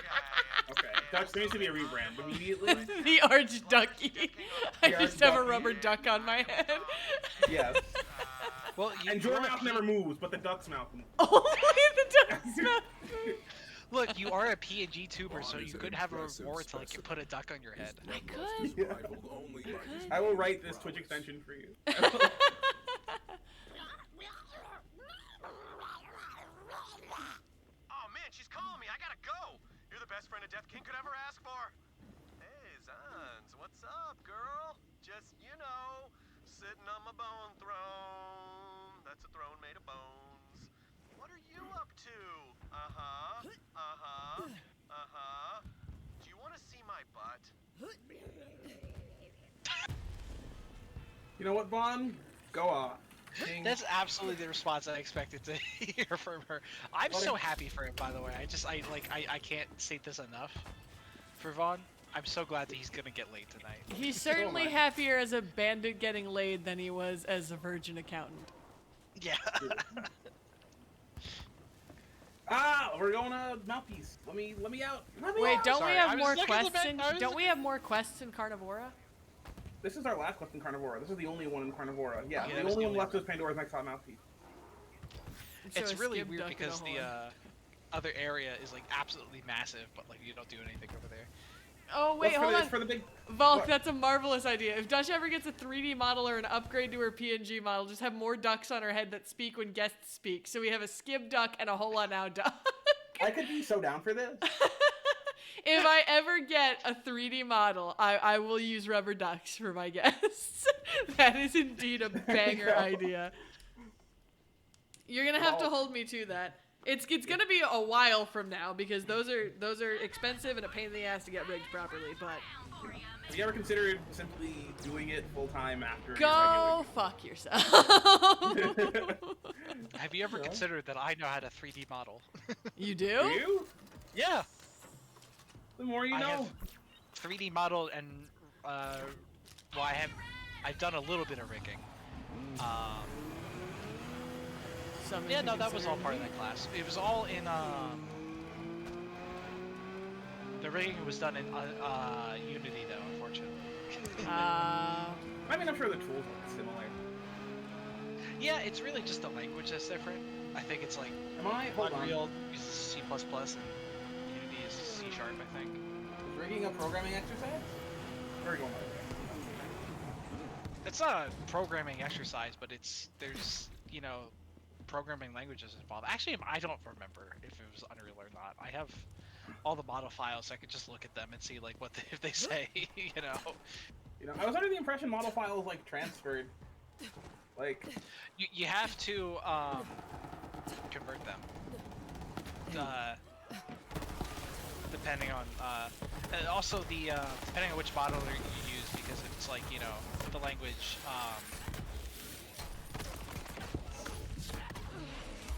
guy, Okay. Dutch, there needs to be a rebrand immediately. The Archducky. I The just have a Archducky. rubber duck on my head. Yes. Well, And your mouth never moves, but the duck's mouth moves. Oh, the duck's mouth. Look, you are a PNG tuber, so Vaughn you is an could have a impressive reward to like specimen. put a duck on your head. I could. Yeah. Rivaled only by his I will write this Twitch extension for you. Oh man, she's calling me. I gotta go. You're the best friend a Death King could ever ask for. Hey, Zans, what's up, girl? Just, you know, sitting on my bone throne. That's a throne made of bones. What are you up to? Uh-huh. Uh-huh. Uh-huh. Do you want to see my butt? You know what, Vaughn? Go off. King. That's absolutely the response I expected to hear from her. I'm so happy for him, by the way. I can't state this enough. For Vaughn, I'm so glad that he's gonna get laid tonight. He's certainly my. happier as a bandit getting laid than he was as a virgin accountant. Yeah. Ah, we're going to Mouthpiece. Let me out. Let me Wait, out. don't Sorry, we I have was more looking at the quests? back- I was Don't we looking- have more quests in Carnivora? This is our last quest in Carnivora. This is the only one in Carnivora. Yeah, Yeah, the that's only the one only left is Pandora's Next Hot Mouthpiece. It's So a really skib weird duck and a because the horn. other area is like absolutely massive, but like you don't do anything over there. Oh wait, What's hold on. It's for the big. Volk, what? that's a marvelous idea. If Dutch ever gets a 3D model or an upgrade to her PNG model, just have more ducks on her head that speak when guests speak. So we have a skib duck and a Hola Now duck. I could be so down for this. If I ever get a 3D model, I will use rubber ducks for my guests. That is indeed a banger go. idea. You're gonna have to Well- hold me to that. It's gonna be a while from now because those are expensive and a pain in the ass to get rigged properly. But Have you ever considered simply doing it full time after? go fuck yourself. Have you ever considered that I know how to 3D model? You Do do? you? Yeah. The more you I know. have 3D modeled and well, I've done a little bit of rigging. Something Yeah, to no, that was all consider. part of that class. It was all in the rigging was done in Unity though, unfortunately. I mean, I'm sure the tools are similar. Yeah, it's really just the language that's different. I think it's like Am I? Hold on. Unreal uses C++ and Unity is C#, I think. Is rigging a programming exercise? Where are you going with It's not a programming exercise, but there's programming languages involved. Actually, I don't remember if it was Unreal or not. I have all the model files, so I could just look at them and see like if they say, You know, I was under the impression model files like transferred. Like, You have to convert them. Depending on and also the depending on which model you use, because it's like the language.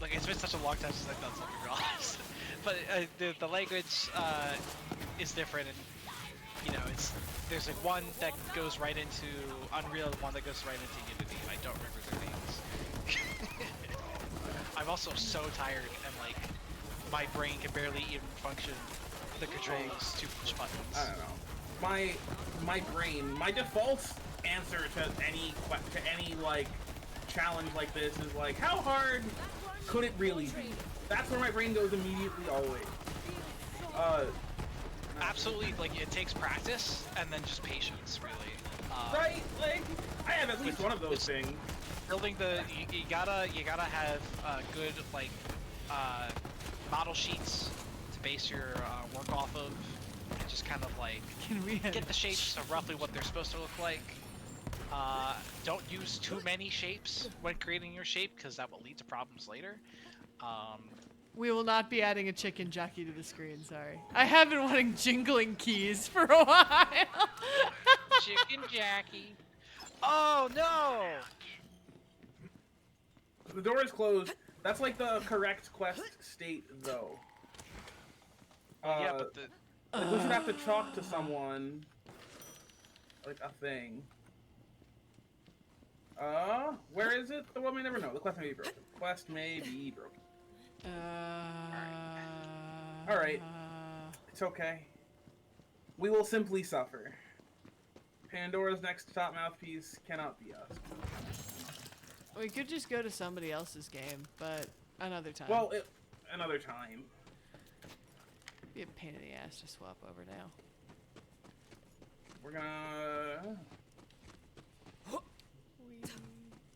Like it's been such a long time since I've done something real honest. But the language is different, and there's like one that goes right into Unreal, and one that goes right into Unity, and I don't remember their names. I'm also so tired, and like my brain can barely even function the controls to push buttons. I don't know. My brain, my default answer to any like challenge like this is like, how hard could it really be? That's where my brain goes immediately, always. Absolutely, like it takes practice and then just patience, really. Right? Like, I have at least one of those things. Building you gotta have good like model sheets to base your work off of, and just kind of like Can we get the shapes of roughly what they're supposed to look like. Don't use too many shapes when creating your shape, because that will lead to problems later. We will not be adding a chicken jockey to the screen, sorry. I have been wanting jingling keys for a while. Chicken Jackie. Oh no! The door is closed. That's like the correct quest state, though. Yeah, but Like, we should have to talk to someone. Like a thing. Where is it? The one we never know. The quest may be broken. Quest may be broken. Alright. It's okay. We will simply suffer. Pandora's next top mouthpiece cannot be us. We could just go to somebody else's game, but another time. Well, another time. Be a pain in the ass to swap over now. We're gonna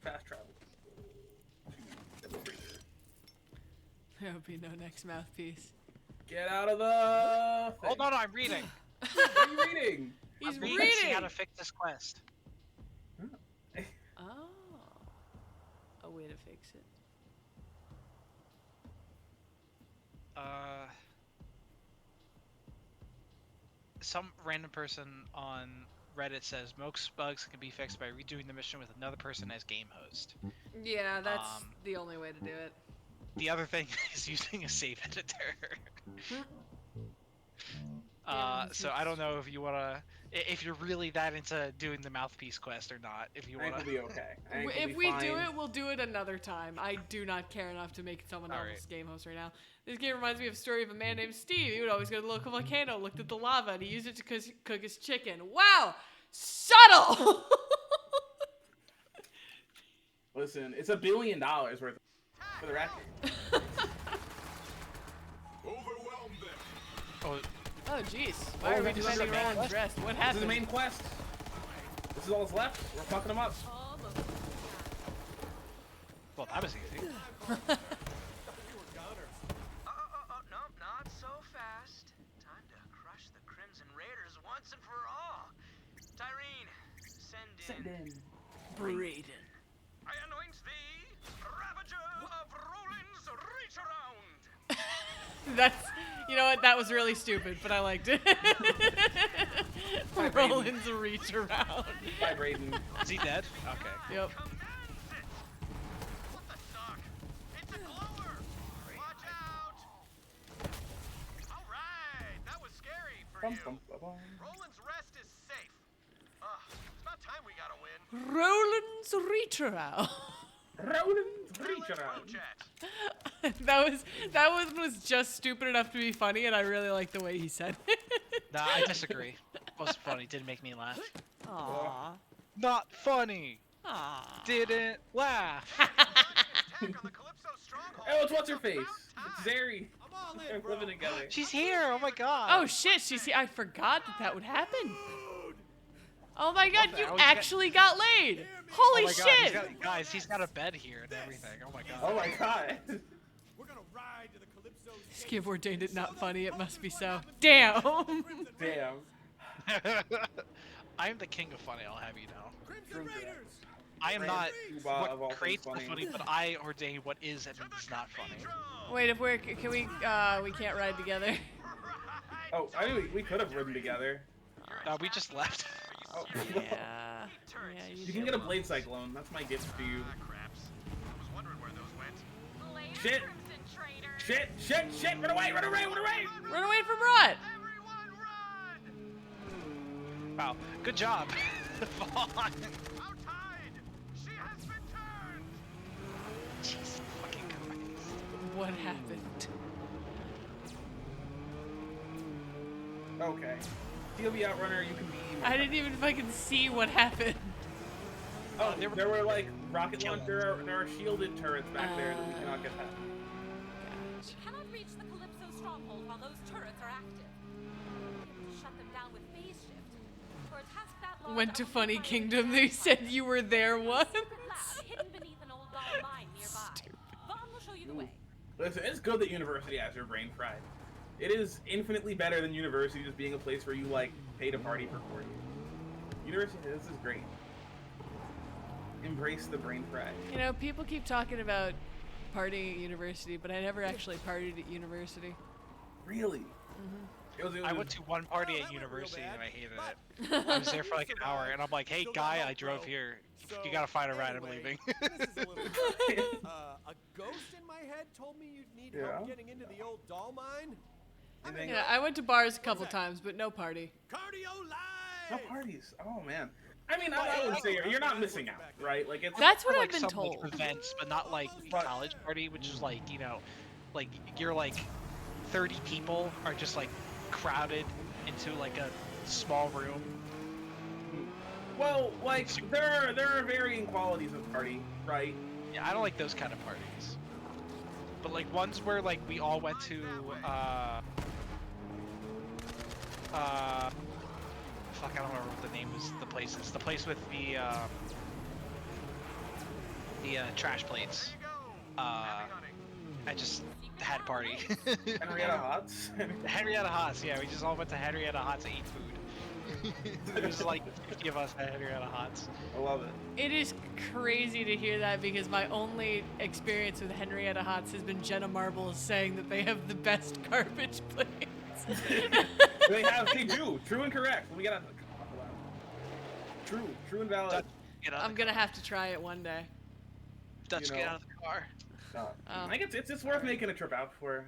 fast travel. There will be no next mouthpiece. Get out of the thing. Hold on, I'm reading. What are you reading? He's I'm reading! reading to see how to fix this quest. Oh. A way to fix it. Some random person on Reddit says most bugs can be fixed by redoing the mission with another person as game host. Yeah, that's the only way to do it. The other thing is using a save editor. So I don't know if you wanna, if you're really that into doing the mouthpiece quest or not. If you I wanna. think we'll be okay. I think If we'll we be do fine. it, we'll do it another time. I do not care enough to make someone All else's game host right now. This game reminds me of a story of a man named Steve. He would always go to the local volcano, looked at the lava, and he used it to cook his chicken. Wow! Subtle! Listen, it's $1 billion worth for the record. Overwhelm them. Oh, Oh, jeez. Why are we this is defending the main Roland's quest. rest? What This is happened? the main quest. This is all that's left. We're fucking them up. Almost. well, that was easy. No, not so fast. Time to crush the Crimson Raiders once and for all. Tyrene, send in. Braden. I anoint thee, Ravager of Roland's Reach Around. That's, you know what, that was really stupid, but I liked it. Bye, Braden. Roland's reach around. Bye, Braden. Is he dead? Okay. Yep. Commence it. What the suck? It's a glower. Watch out. All right, that was scary for Bum, you. bum, bum, bum. Roland's Rest is safe. It's about time we got a win. Roland's reach around. Roland's reach Let's around. go, chat. that was just stupid enough to be funny, and I really like the way he said it. Nah, I disagree. Wasn't funny. Didn't make me laugh. Aww. Not funny. Aww. Didn't laugh. Attack on the Calypso stronghold. Oh, it's what's her face? About It's time. Zeri. I'm all in, They're bro. living together. She's here. Oh my god. Oh shit, I forgot that would happen. Oh my god, the you hell? actually got laid! Oh Holy my god, shit! guys, he's got a bed here and everything. Oh my god. Oh my god. We're gonna ride to the Calypso. Skip ordained it not funny, it must be so. Damn! Damn. I am the king of funny, I'll have you know. Crimson Raiders. I am not Cuba of all what things creates the funny. funny, but I ordain what is and is not funny. Wait, if can we can't ride together. Oh, I knew we could have ridden together. We just left. Oh. Yeah. Yeah, You can get a blade cyclone. That's my gift to you. Craps. I was wondering where those went. Later, Shit. Crimson Traitor. Shit, shit, shit! Run away, run away, run away! Run away from Rod! Everyone run! Wow, good job. Vaughn. Outside! She has been turned! Jesus fucking Christ. What happened? Okay. POV Outrunner, you can be... I didn't even fucking see what happened. Oh, there there were- were like rocket Kill launcher or shielded turrets back there that we cannot get past. Cannot reach the Calypso stronghold while those turrets are active. We have to shut them down with phase shift. For a task that large, Went to I'll Funny require Kingdom, a they said you were there once. secret lab hidden beneath an old doll mine nearby. Vaughn will show you the way. Listen, it's good that University has your brain fried. It is infinitely better than University just being a place where you, like, pay to party for 4 years. University, this is great. Embrace the brain fry. You know, people keep talking about partying at university, but I never actually partied at university. Really? It was, I went to one party at university and I hated it. I was there for like an hour and I'm like, hey guy, I drove here. You gotta find a ride, I'm leaving. This is a little a ghost in my head told me you'd need Yeah. help getting into the old doll mine. Anything? Yeah, I went to bars a couple times, but no party. Cardio live. No parties. Oh, man. I mean, I would say you're not missing out, right? Like, it's... That's what like I've been some, told. Like, events, but not like But- college party, which is like, you know, like you're like 30 people are just like crowded into like a small room. Well, like there are varying qualities of party, right? Yeah, I don't like those kind of parties. But like ones where like we all went to fuck, I don't remember what the name was. The place is the place with the trash plates. I just had a party. Henrietta Hots. Henrietta Hots, yeah, we just all went to Henrietta Hots to eat food. There's like 50 of us at Henrietta Hots. I love it. It is crazy to hear that because my only experience with Henrietta Hots has been Jenna Marbles saying that they have the best garbage plates. They do. True and correct. We gotta. True and valid. I'm gonna have to try it one day. Dutch, You get know. out of the car. I think it's worth making a trip out for.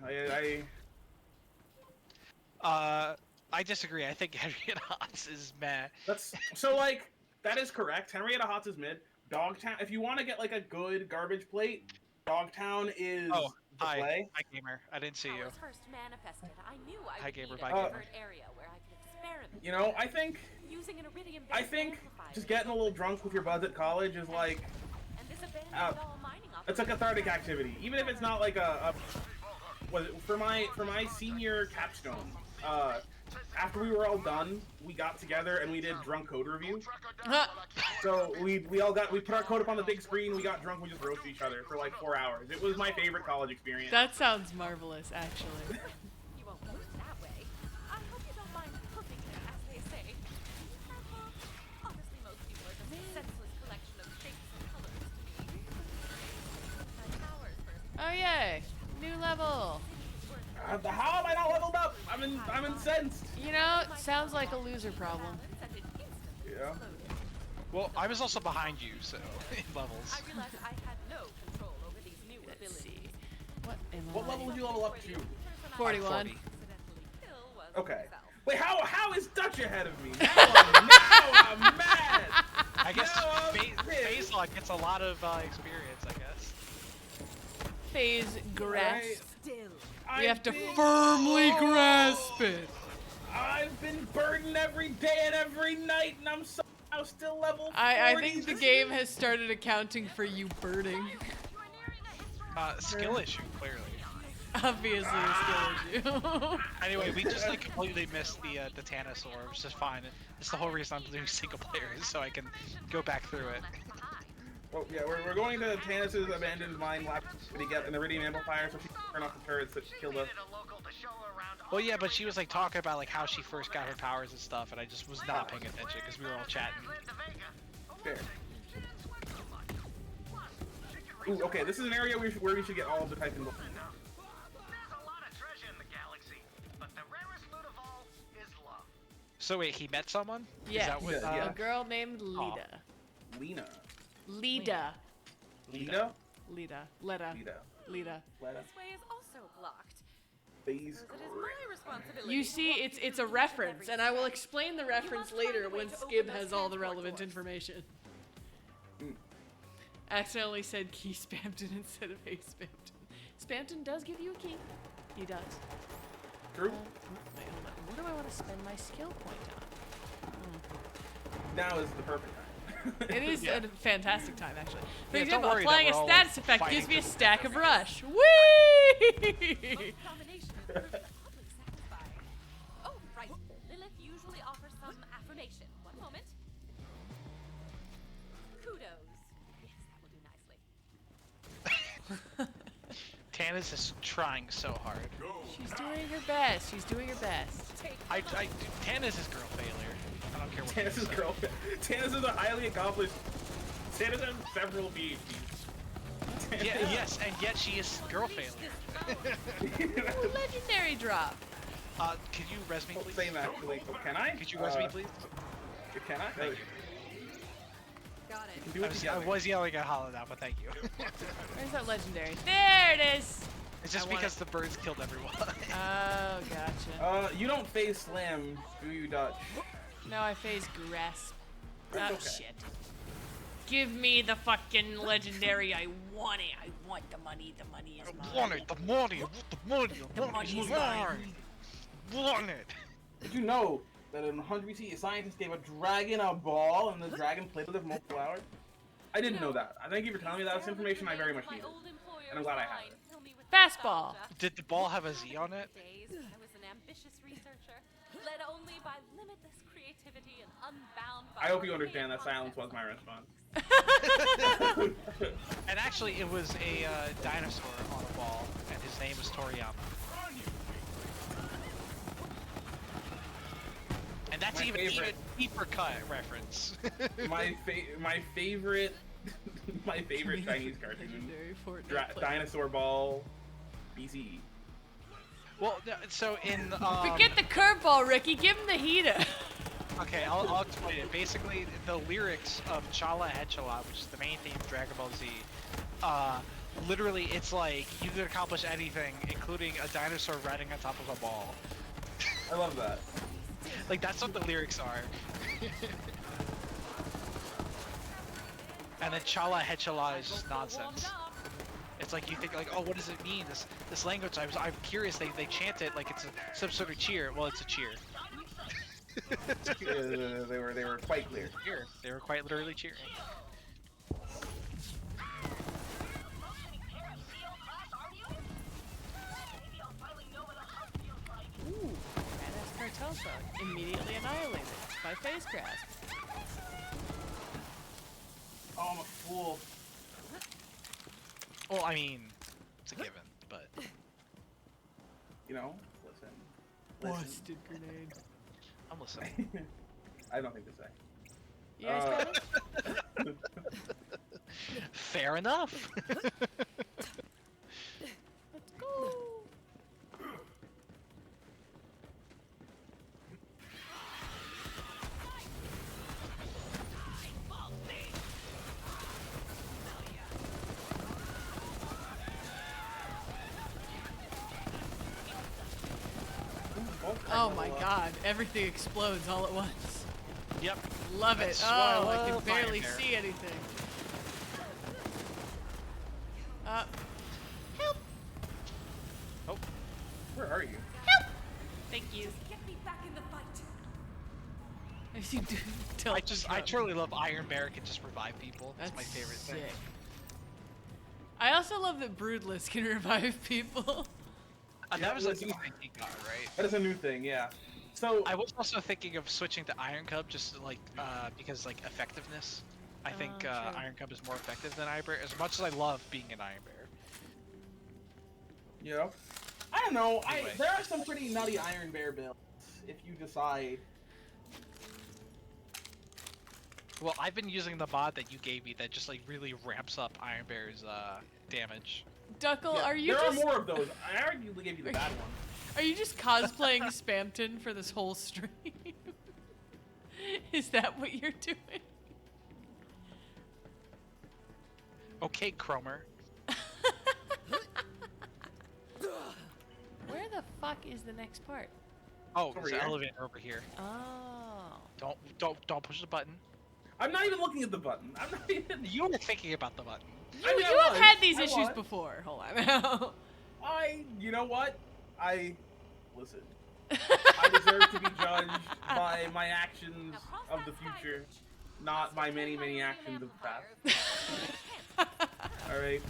I disagree. I think Henrietta Hots is meh. That's so like that is correct. Henrietta Hots is mid. Dogtown. If you want to get like a good garbage plate, Dogtown is Oh, the hi. play. Hi, gamer. I didn't see you. Powers first manifested, I knew I Hi, would gamer, need bye, a gamer. different area where I could experiment. You know, I think Using an iridium just getting a little drunk with your buds at college is like and this abandoned all mining it's a cathartic activity, even if it's not like for my senior capstone. After we were all done, we got together and we did drunk code review. So we put our code up on the big screen, we got drunk, we just roasted each other for like 4 hours. It was my favorite college experience. That sounds marvelous, actually. You won't put it that way. I hope you don't mind cooking it, as they say. Honestly, most people are just a senseless collection of shapes and colors to me. My powers first. Oh yay! New level. How am I not leveled up? I'm incensed. You know, sounds like a loser problem. Yeah. Well, I was also behind you, so in levels. I realized I had no control over these new Let's abilities. see. What am What I? level did you level up to? 41. 40. Okay. Wait, how is Dutch ahead of me? Now I'm mad. I guess No, I'm pissed. Phase gets a lot of experience, I guess. Phase grasp. Right. Still. We have to I've been- firmly grasp it. I've been burdened every day and every night, and I'm somehow still level 40. I think the game has started accounting for you birding. Skill issue, clearly. Obviously a skill issue. Anyway, we just like completely missed the Tanosaur, which is fine. It's the whole reason I'm doing single player, is so I can go back through it. Well, yeah, we're going to Tannis' abandoned mine lab to get an iridium amplifier so she can turn off the turrets that killed us. Well, yeah, but she was like talking about like how she first got her powers and stuff, and I just was not paying attention because we were all chatting. Fair. Ooh, okay, this is an area where we should get all of the Titan. There's a lot of treasure in the galaxy, but the rarest loot of all is love. So wait, he met someone? Is Yes, that what, Yeah. a girl named Lida. Lena. Lida. Lita? Lida. Leda. Lita. Lida. Leta. This way is also blocked. Phase. It is my responsibility. You see, it's a reference, and I will explain the reference later when Skib has all the relevant information. Accidentally said key Spamton instead of hey Spamton. Spamton does give you a key. He does. True. Wait, hold on. What do I want to spend my skill point on? Now is the perfect time. It is a fantastic time, actually. For Yeah, don't example, worry that applying a we're all status effect fighting gives me a for stack of everything. rush. Whee! Combination is oddly satisfying. Oh, right. Lilith usually offers some affirmation. One moment. Kudos. Yes, that will do nicely. Tannis is trying so hard. She's doing her best. She's doing her best. Tannis is girl failure. I don't care what. Tannis is girl. Tannis is a highly accomplished. Tannis has several PhDs. Yeah, yes, and yet she is girl failure. Ooh, legendary drop. Could you res me, please? Same actually. Oh, can I? Could you res me, please? Can I? Thank you. Got You it. can do it I together. was yelling at Hollow now, but thank you. Where's that legendary? There it is. It's just I want because it. the birds killed everyone. Oh, gotcha. You don't phase slam, do you, Dutch? No, I phase grasp. Oh, Okay. shit. Give me the fucking legendary. I want it. I want the money. The money is mine. Want it, the money, the money, The money is mine. Want it. Did you know that in 100 BC, a scientist gave a dragon a ball and the dragon played with it for multiple hours? I didn't know that. Thank you for telling me that. That's information I very much needed. And I'm glad I have it. Fastball. Did the ball have a Z on it? Days, I was an ambitious researcher, led only by limitless creativity and unbound by I hope you understand that silence was my response. And actually, it was a dinosaur on a ball, and his name was Toriyama. And that's My even favorite. deeper cut reference. my favorite Chinese cartoon. Legendary Fortnite player. Dinosaur Ball BCE. Well, so in Forget the curveball, Ricky. Give him the heater. okay, I'll explain it. Basically, the lyrics of Chala Hechala, which is the main theme of Dragon Ball Z, literally it's like you can accomplish anything, including a dinosaur riding on top of a ball. I love that. Like that's what the lyrics are. And then Chala Hechala is just nonsense. It's like you think like, oh, what does it mean? This language. I'm curious. They chant it like it's some sort of cheer. Well, it's a cheer. They were quite clear. They were quite literally cheering. Ooh, badass cartel song. Immediately annihilated by face grasp. Oh, I'm a fool. Well, I mean, it's a given, but You know, listen. Busted grenade. I'm listening. I have nothing to say. You guys got it? Fair enough. Let's go. Oh my god, everything explodes all at once. Yep. Love it. That's why Oh, I can love barely Iron Bear. see anything. Oh, Where are you? Thank you. Get me back in the fight. As you do, I truly love Iron Bear can just revive people. That's my favorite thing. sick. I also love that Broodless can revive people. And Yeah, that was a listen- new thing he got, right? That is a new thing, yeah. So I was also thinking of switching to Iron Cub just to, like because like effectiveness. I think true. Iron Cub is more effective than Iron Bear. As much as I love being an Iron Bear. yeah, I don't know. Anyway. There are some pretty nutty Iron Bear builds if you decide. Well, I've been using the mod that you gave me that just like really ramps up Iron Bear's damage. Duckle, Yeah, are you there just are more of those. I arguably gave you the bad one. are you just cosplaying Spamton for this whole stream? Is that what you're doing? Okay, Cromer. Where the fuck is the next part? Oh, Over there's an here. elevator over here. Oh. Don't push the button. I'm not even looking at the button. I'm not even. You were thinking about the button. I mean, I You have was. had these I issues was. before. Hold on now. You know what? Listen. I deserve to be judged by my actions of the future, not by many, many actions of the past. Alright.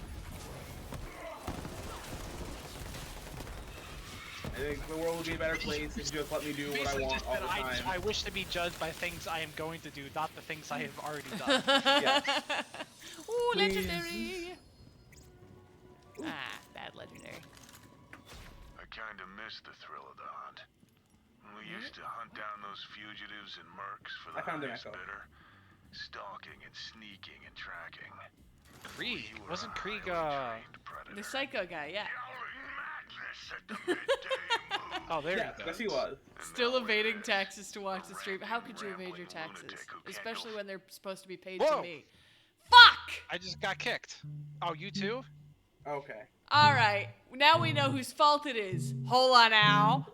I think the world would be a better place if you just let me do what I Basically want just all that the time. I wish to be judged by things I am going to do, not the things I have already done. Yeah. Ooh, Please. legendary. Ah, bad legendary. I kinda miss the thrill of the hunt. We used to hunt down those fugitives and mercs for the I found an highest echo. bidder. Stalking and sneaking and tracking. Krieg, You were wasn't a Krieg highly trained predator. The psycho guy, yeah. Yowling madness at the midday moon. Oh, there Yeah, you go. yes he was. Still evading taxes to watch the stream. How could you evade your taxes? Especially when they're supposed to be paid to Whoa. me. Fuck! I just got kicked. Oh, you too? Okay. Alright, now we know whose fault it is. Hold on now.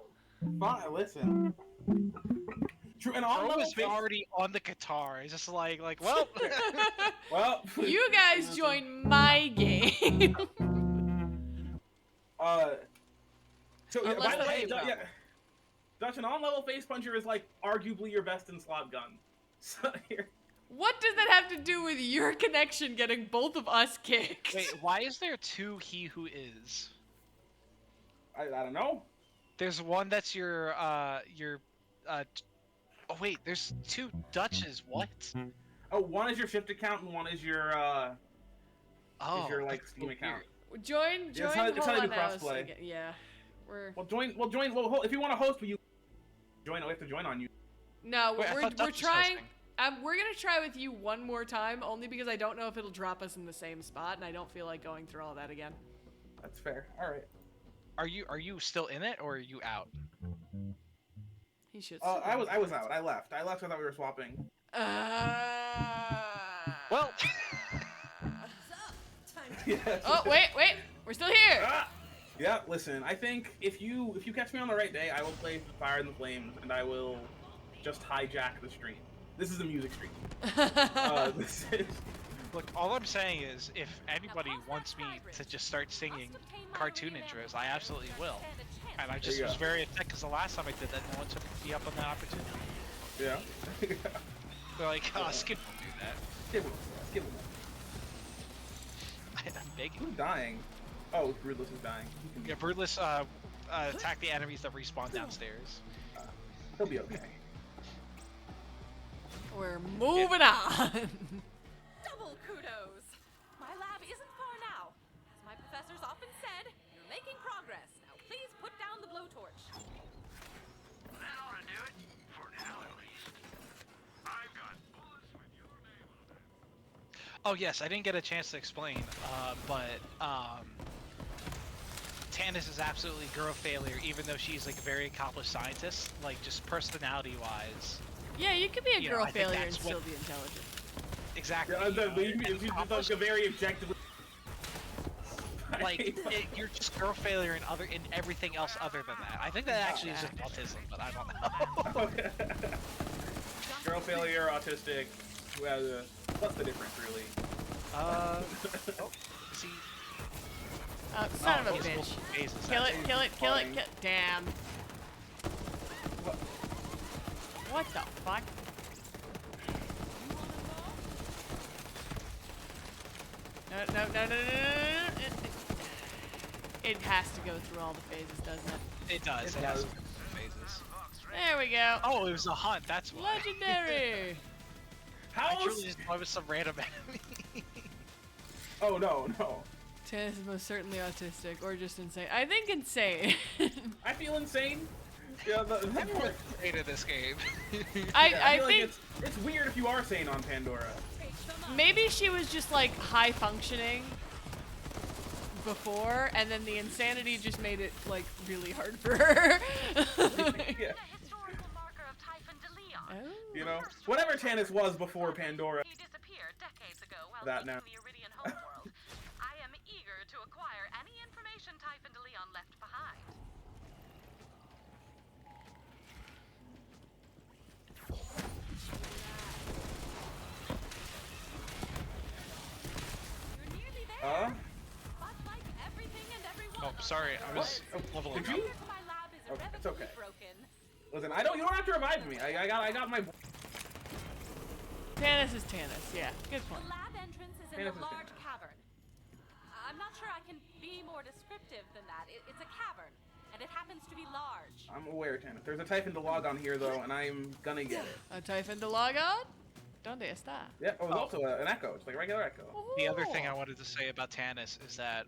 Fine, listen. True, and on Bro level was face- already on the guitar. It's just like, well. Well, You guys join my game. So, yeah, Unless by the way, they- yeah. Dutch, an on-level face puncher is like arguably your best in slot gun. So here, What does that have to do with your connection getting both of us kicked? Wait, why is there two he who is? I don't know. There's one that's your oh wait, there's two Dutches. What? Oh, one is your shift account and one is your Oh, like that's Steam so account. weird. Join it's how they hold do on now. crossplay. Yeah, we're Well, if you want to host, will you join? We have to join on you. no, Wait, I we're thought Dutch was trying. hosting. We're gonna try with you one more time, only because I don't know if it'll drop us in the same spot, and I don't feel like going through all that again. That's fair. All right. Are you still in it or are you out? He should. I was out. I left. I thought we were swapping. Well, Yeah. Oh wait, we're still here. Ah! Yeah. Listen, I think if you catch me on the right day, I will play Fire in the Flames, and I will just hijack the stream. This is a music stream. This is. look, all I'm saying is if anybody wants me to just start singing cartoon intros, I absolutely will. And I just you was go. very upset because the last time I did that, no one took me up on that opportunity. Yeah. They're like, oh, Skip will do that. Skip him. I'm begging. Who's dying? Oh, Broodless is dying. Yeah, Broodless attack the enemies that respawn downstairs. He'll be okay. We're moving on. Double kudos! My lab isn't far now. As my professors often said, you're making progress. Now please put down the blowtorch. That ought to do it. For now, at least. I've got bullets with your name on them. Oh yes, I didn't get a chance to explain, but Tannis is absolutely girl failure, even though she's like a very accomplished scientist. Like just personality-wise, Yeah, you could be a You know, girl I think failure and that's still what- be intelligent. exactly. Yeah, she's like a very objectively. Like you're just girl failure in everything else other than that. I think that actually is just autism, but I don't know. Girl failure, autistic. Well, what's the difference, really? Oh, see, Oh, son of a he's bitch. multiple phases. Kill it, kill it, kill it, Fine. kill Damn. What? What the fuck? No. It has to go through all the phases, doesn't it? It does. It It has does. phases. There we go. Oh, it was a hunt. That's why. Legendary. I How? truly just thought it was some random enemy. Oh no. Tannis is most certainly autistic, or just insane. I think insane. I feel insane. Yeah, I'm more afraid of this game. I feel think like it's weird if you are sane on Pandora. maybe she was just like high functioning before, and then the insanity just made it like really hard for her. Yeah. The historical marker of Typhon de Leon. Oh. You know, whatever Tannis was before Pandora. He disappeared decades ago while That seeking now. the Iridian homeworld. I am eager to acquire any information Typhon de Leon left behind. You're nearly there. But like everything and everyone, Oh, sorry, I was What? leveling Did up. you? my lab is Okay, it's irrevocably okay. broken. Listen, you don't have to revive me. I got my. Tannis is Tannis. Yeah, good The point. lab entrance is in Tannis a is large Tannis. cavern. I'm not sure I can be more descriptive than that. It's a cavern, and it happens to be large. I'm aware, Tannis. There's a Typhon to log on here though, and I'm gonna get it. A Typhon to log on? Donde está? Yeah. Oh, there's also an echo. It's like a regular echo. The other thing I wanted to say about Tannis is that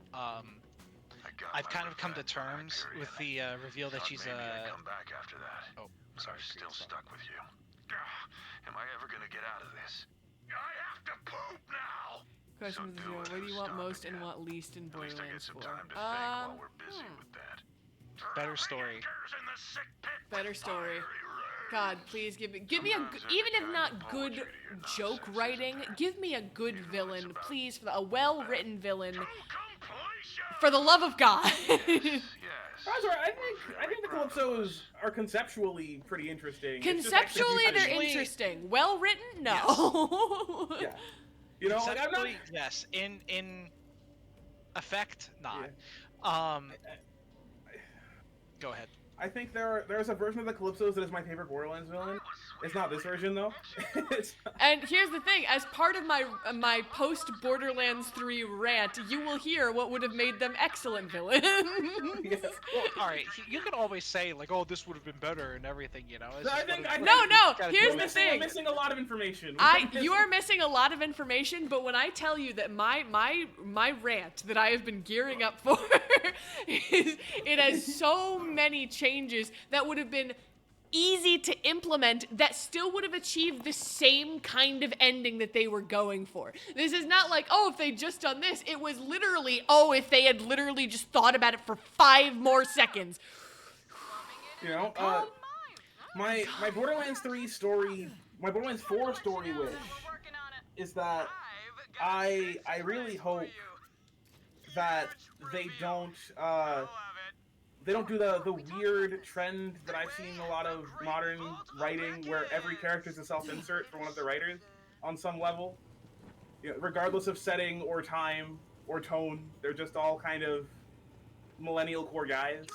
I've kind of come to terms with the reveal that she's Maybe I'd a. come back after that. Oh, But sorry. I'm still stuck with you. Am I ever gonna get out of this? I have to poop now. Question So was do zero. What do you want stop most again. and want least in At least I get Borderlands some 4? time to think while we're busy with that. Better story. Better story. God, please give me a even if not good joke writing, give me a good villain, please, a well-written villain. For the love of God. Yes. Razor, I think the Calypsos are conceptually pretty interesting. It's just Conceptually, they're Actually- interesting. Well written, no. Yeah. You know, like I'm not. Conceptually, yes. In effect, not. Yeah. Go ahead. I think there's a version of the Calypsos that is my favorite Borderlands villain. It's not this version though. And here's the thing, as part of my post Borderlands 3 rant, you will hear what would have made them excellent villains. Yes. Well, all right, you can always say like, "Oh, this would have been better" and everything, you know. It's I just think what it- No, here's we're the missing, we're thing. missing a lot of information. You are missing a lot of information, but when I tell you that my rant that I have been gearing up for is it has so many changes that would have been easy to implement that still would have achieved the same kind of ending that they were going for. This is not like, oh, if they'd just done this. It was literally, oh, if they had literally just thought about it for 5 more seconds. You know, my Borderlands 3 story, my Borderlands 4 story wish is that I really hope that they don't do the weird trend that I've seen in a lot of modern writing where every character is a self-insert for one of the writers on some level. You know, regardless of setting or time or tone, they're just all kind of millennial core guys.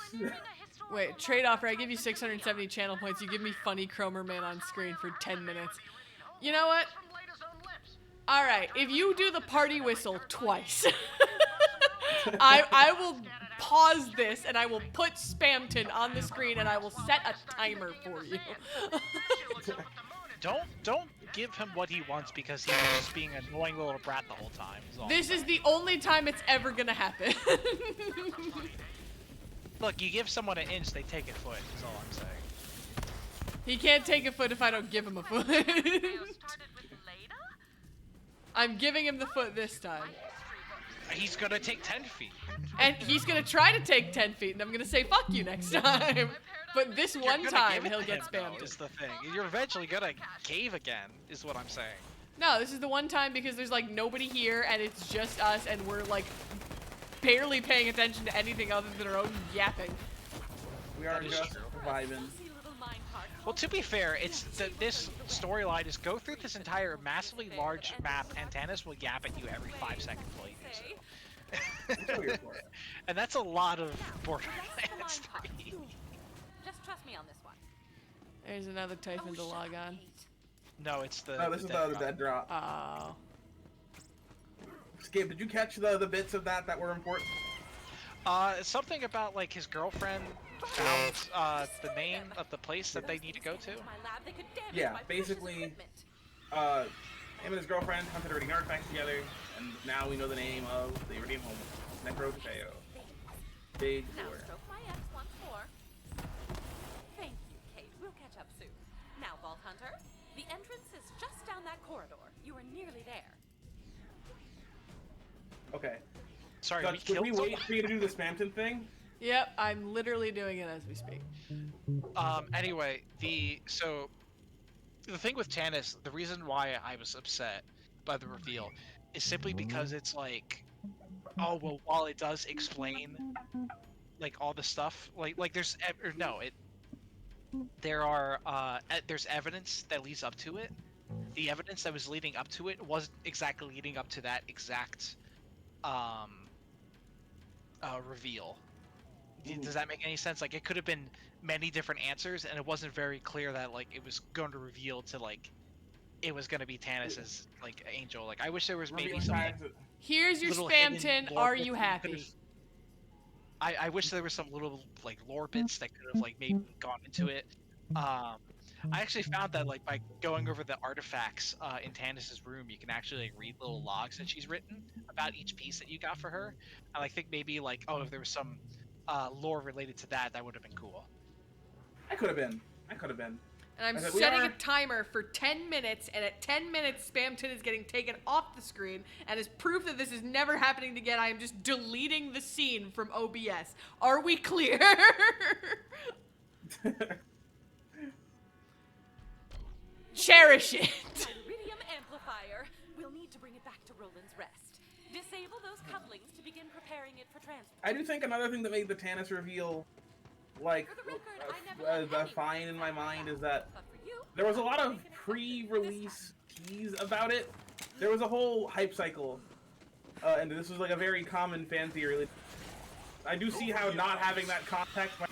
Wait, trade offer. I give you 670 channel points. You give me funny Cromer Man on screen for 10 minutes. You know what? All right, if you do the party whistle twice, I will pause this and I will put Spamton on the screen and I will set a timer for you. Don't give him what he wants because he's just being an annoying little brat the whole time. This is the only time it's ever gonna happen. Look, you give someone an inch, they take a foot. Is all I'm saying. He can't take a foot if I don't give him a foot. I'm giving him the foot this time. He's gonna take 10 feet. And he's gonna try to take 10 feet, and I'm gonna say fuck you next time. But this You're one gonna time, give it he'll to get him, though, spammed. is the thing. You're eventually gonna cave again, is what I'm saying. No, this is the one time because there's like nobody here, and it's just us, and we're like barely paying attention to anything other than our own yapping. We are That is just true. surviving. Well, to be fair, it's this storyline is go through this entire massively large map, and Tannis will yap at you every 5 seconds while you do so. And that's a lot of Borderlands 3. Just trust me on this one. There's another Typhon to log on. No, it's the. No, this is the dead drop. Oh. Skip, did you catch the bits of that were important? Something about like his girlfriend found the name of the place that they need to go to. Yeah, basically, him and his girlfriend hunted Iridium artifacts together, and now we know the name of the Iridium home, Necro Teo. Big Now word. stroke my ex once more. Thank you, Kate. We'll catch up soon. Now, Vault Hunter, the entrance is just down that corridor. You are nearly there. Okay. Sorry, Dutch, we should killed we wait for you to do the Spamton thing? Yep, I'm literally doing it as we speak. Anyway, the thing with Tannis, the reason why I was upset by the reveal is simply because it's like, oh well, while it does explain like all the stuff, like there's there's evidence that leads up to it. The evidence that was leading up to it wasn't exactly leading up to that exact reveal. Does that make any sense? Like, it could have been many different answers, and it wasn't very clear that like it was going to reveal to like it was going to be Tannis's like angel. Like, I wish there was maybe some. Here's your little hidden Spamton. lore Are bits you that happy? I wish there was some little like lore bits that could have like maybe gone into it. I actually found that like by going over the artifacts in Tannis's room, you can actually like read little logs that she's written about each piece that you got for her. And I think maybe like, oh, if there was some lore related to that, that would have been cool. I could have been. And I'm I said, we setting are- a timer for 10 minutes, and at 10 minutes, Spamton is getting taken off the screen, and as proof that this is never happening again, I am just deleting the scene from OBS. Are we clear? Cherish it! Iridium amplifier. We'll need to bring it back to Roland's Rest. Disable those couplings to begin preparing it for transport. I do think another thing that made the Tannis reveal, like, For the record, I never let anyone fine in my mind is that but for you, there was a lot of pre-release tease about it. There was a whole hype cycle, and this was like a very common fan theory. I do see how not having that context might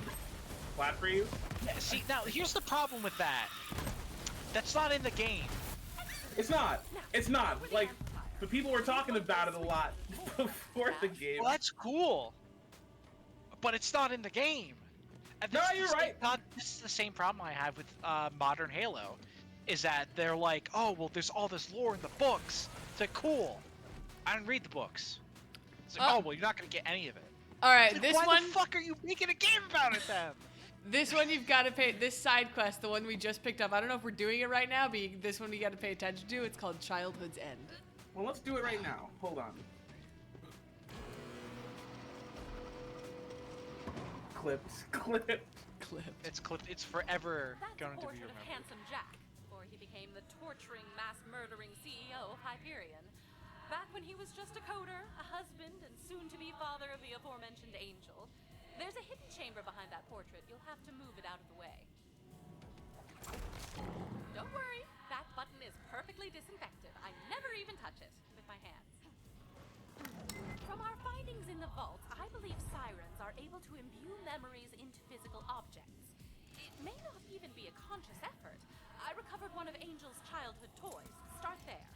flat for you. Yeah, see, now here's the problem with that. That's not in the game. It's not. It's not. Like, but people were talking about it a lot before the game. Well, that's cool. But it's not in the game. And No, this is you're the same right. This is the same problem I have with modern Halo, is that they're like, oh, well, there's all this lore in the books. It's like, cool. I didn't read the books. It's like, oh, well, you're not gonna get any of it. All right, It's like, this why one. the fuck are you making a game about it then? This one you've got to pay. This side quest, the one we just picked up. I don't know if we're doing it right now, but this one we got to pay attention to. It's called Childhood's End. Well, let's do it right now. Hold on. Clips. It's forever That's going a to be portrait of remembered. Handsome Jack, before he became the torturing, mass-murdering CEO of Hyperion. Back when he was just a coder, a husband, and soon-to-be father of the aforementioned Angel. There's a hidden chamber behind that portrait. You'll have to move it out of the way. Don't worry, that button is perfectly disinfected. I never even touch it with my hands. From our findings in the vault, I believe sirens are able to imbue memories into physical objects. It may not even be a conscious effort. I recovered one of Angel's childhood toys. Start there.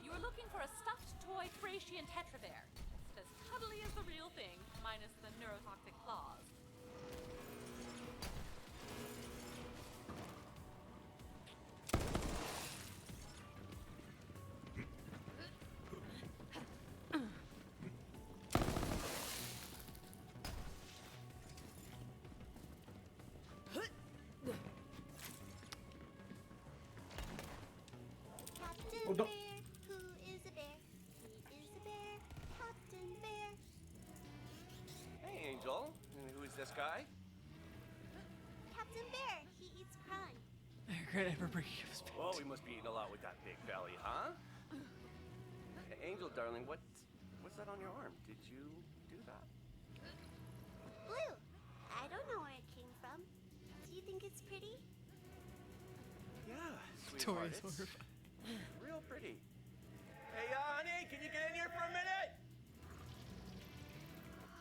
You're looking for a stuffed toy Thracian Tetra Bear. It's as cuddly as the real thing, minus the neurotoxic claws. Captain Oh, don't- Bear, who is a bear? He is a bear, Captain Bear. Hey, Angel. And who is this guy? Captain Bear, he eats crime. Great, ever bring you his Oh, we must be eating a lot with that big belly, huh? Angel, darling, what's that on your arm? Did you do that? Blue. I don't know where it came from. Do you think it's pretty? Yeah, Toy sweetheart. is It's horrifying. real pretty. Hey, honey, can you get in here for a minute?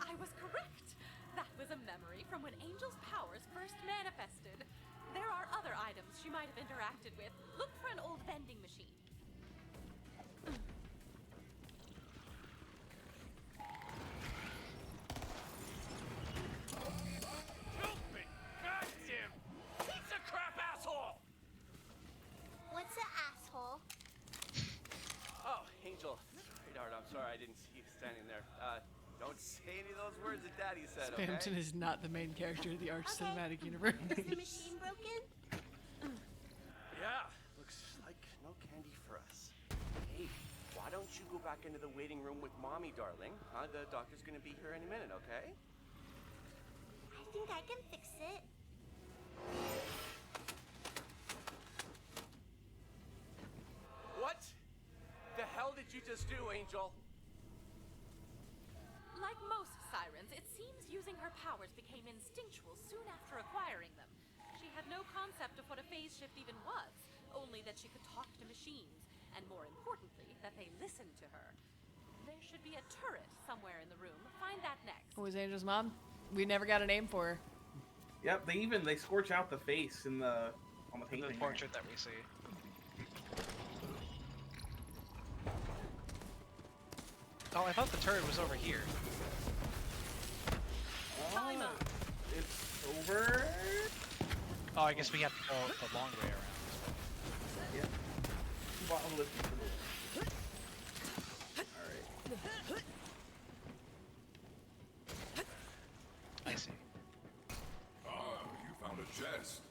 I was correct. That was a memory from when Angel's powers first manifested. There are other items she might have interacted with. Look for an old vending machine. Stupid! Goddamn! Piece of crap asshole! What's an asshole? Oh, Angel, sweetheart, I'm sorry I didn't see you standing there. Don't say any of those words that Daddy said, okay? Spamton is not the main character of the Arch Okay. Cinematic Universe. Is the machine broken? Yeah, looks like no candy for us. Hey, why don't you go back into the waiting room with Mommy, darling? The doctor's gonna be here any minute, okay? I think I can fix it. What the hell did you just do, Angel? Like most sirens, it seems using her powers became instinctual soon after acquiring them. She had no concept of what a phase shift even was, only that she could talk to machines, and more importantly, that they listened to her. There should be a turret somewhere in the room. Find that next. Who was Angel's mom? We never got a name for her. Yep, they scorch out the face in the on the painting. The portrait that we see. Oh, I thought the turret was over here. Time up. It's over. Oh, I guess we have to go the long way around. Yeah. Well, I'll listen to this. All right. I see. Ah, you found a chest.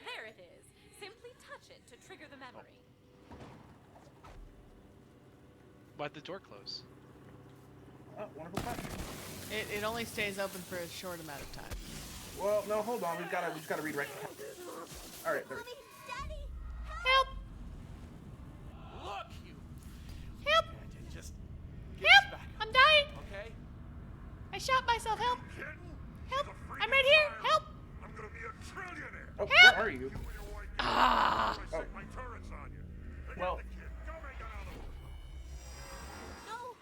There it is. Simply touch it to trigger the memory. Why'd the door close? Oh, wonderful button. It only stays open for a short amount of time. Well, no, hold on. We just gotta redirect. All right, there. Mommy, Daddy, Help! Look, you. Help! Just Help! back I'm dying! okay? I shot myself. Help! Kidding? Help! She's a I'm freaking right here! siren. Help! I'm gonna be a trillionaire. Oh, Help! where are you? You and your white Ah! I set my turrets on you. Pick Well- up the kid. Go make it out of the way. no,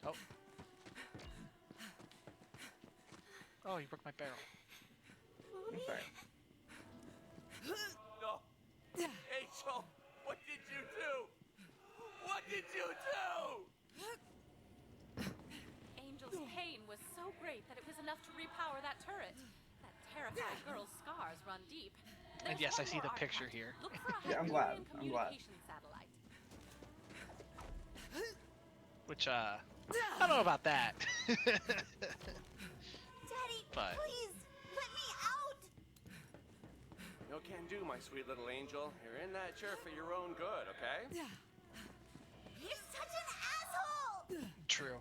Oh. Oh, you broke my barrel. I'm sorry. No. Angel, what did you do? What did you do? Angel's pain was so great that it was enough to repower that turret. That terrified girl's scars run deep. And There's yes, I one see more the artifact. picture here. Look for a Yeah, I'm glad. Hyperion I'm glad. communication satellite. Which, I don't know about that. Daddy, But- please, let me out! No can do, my sweet little angel. You're in that chair for your own good, okay? You're such an asshole! True.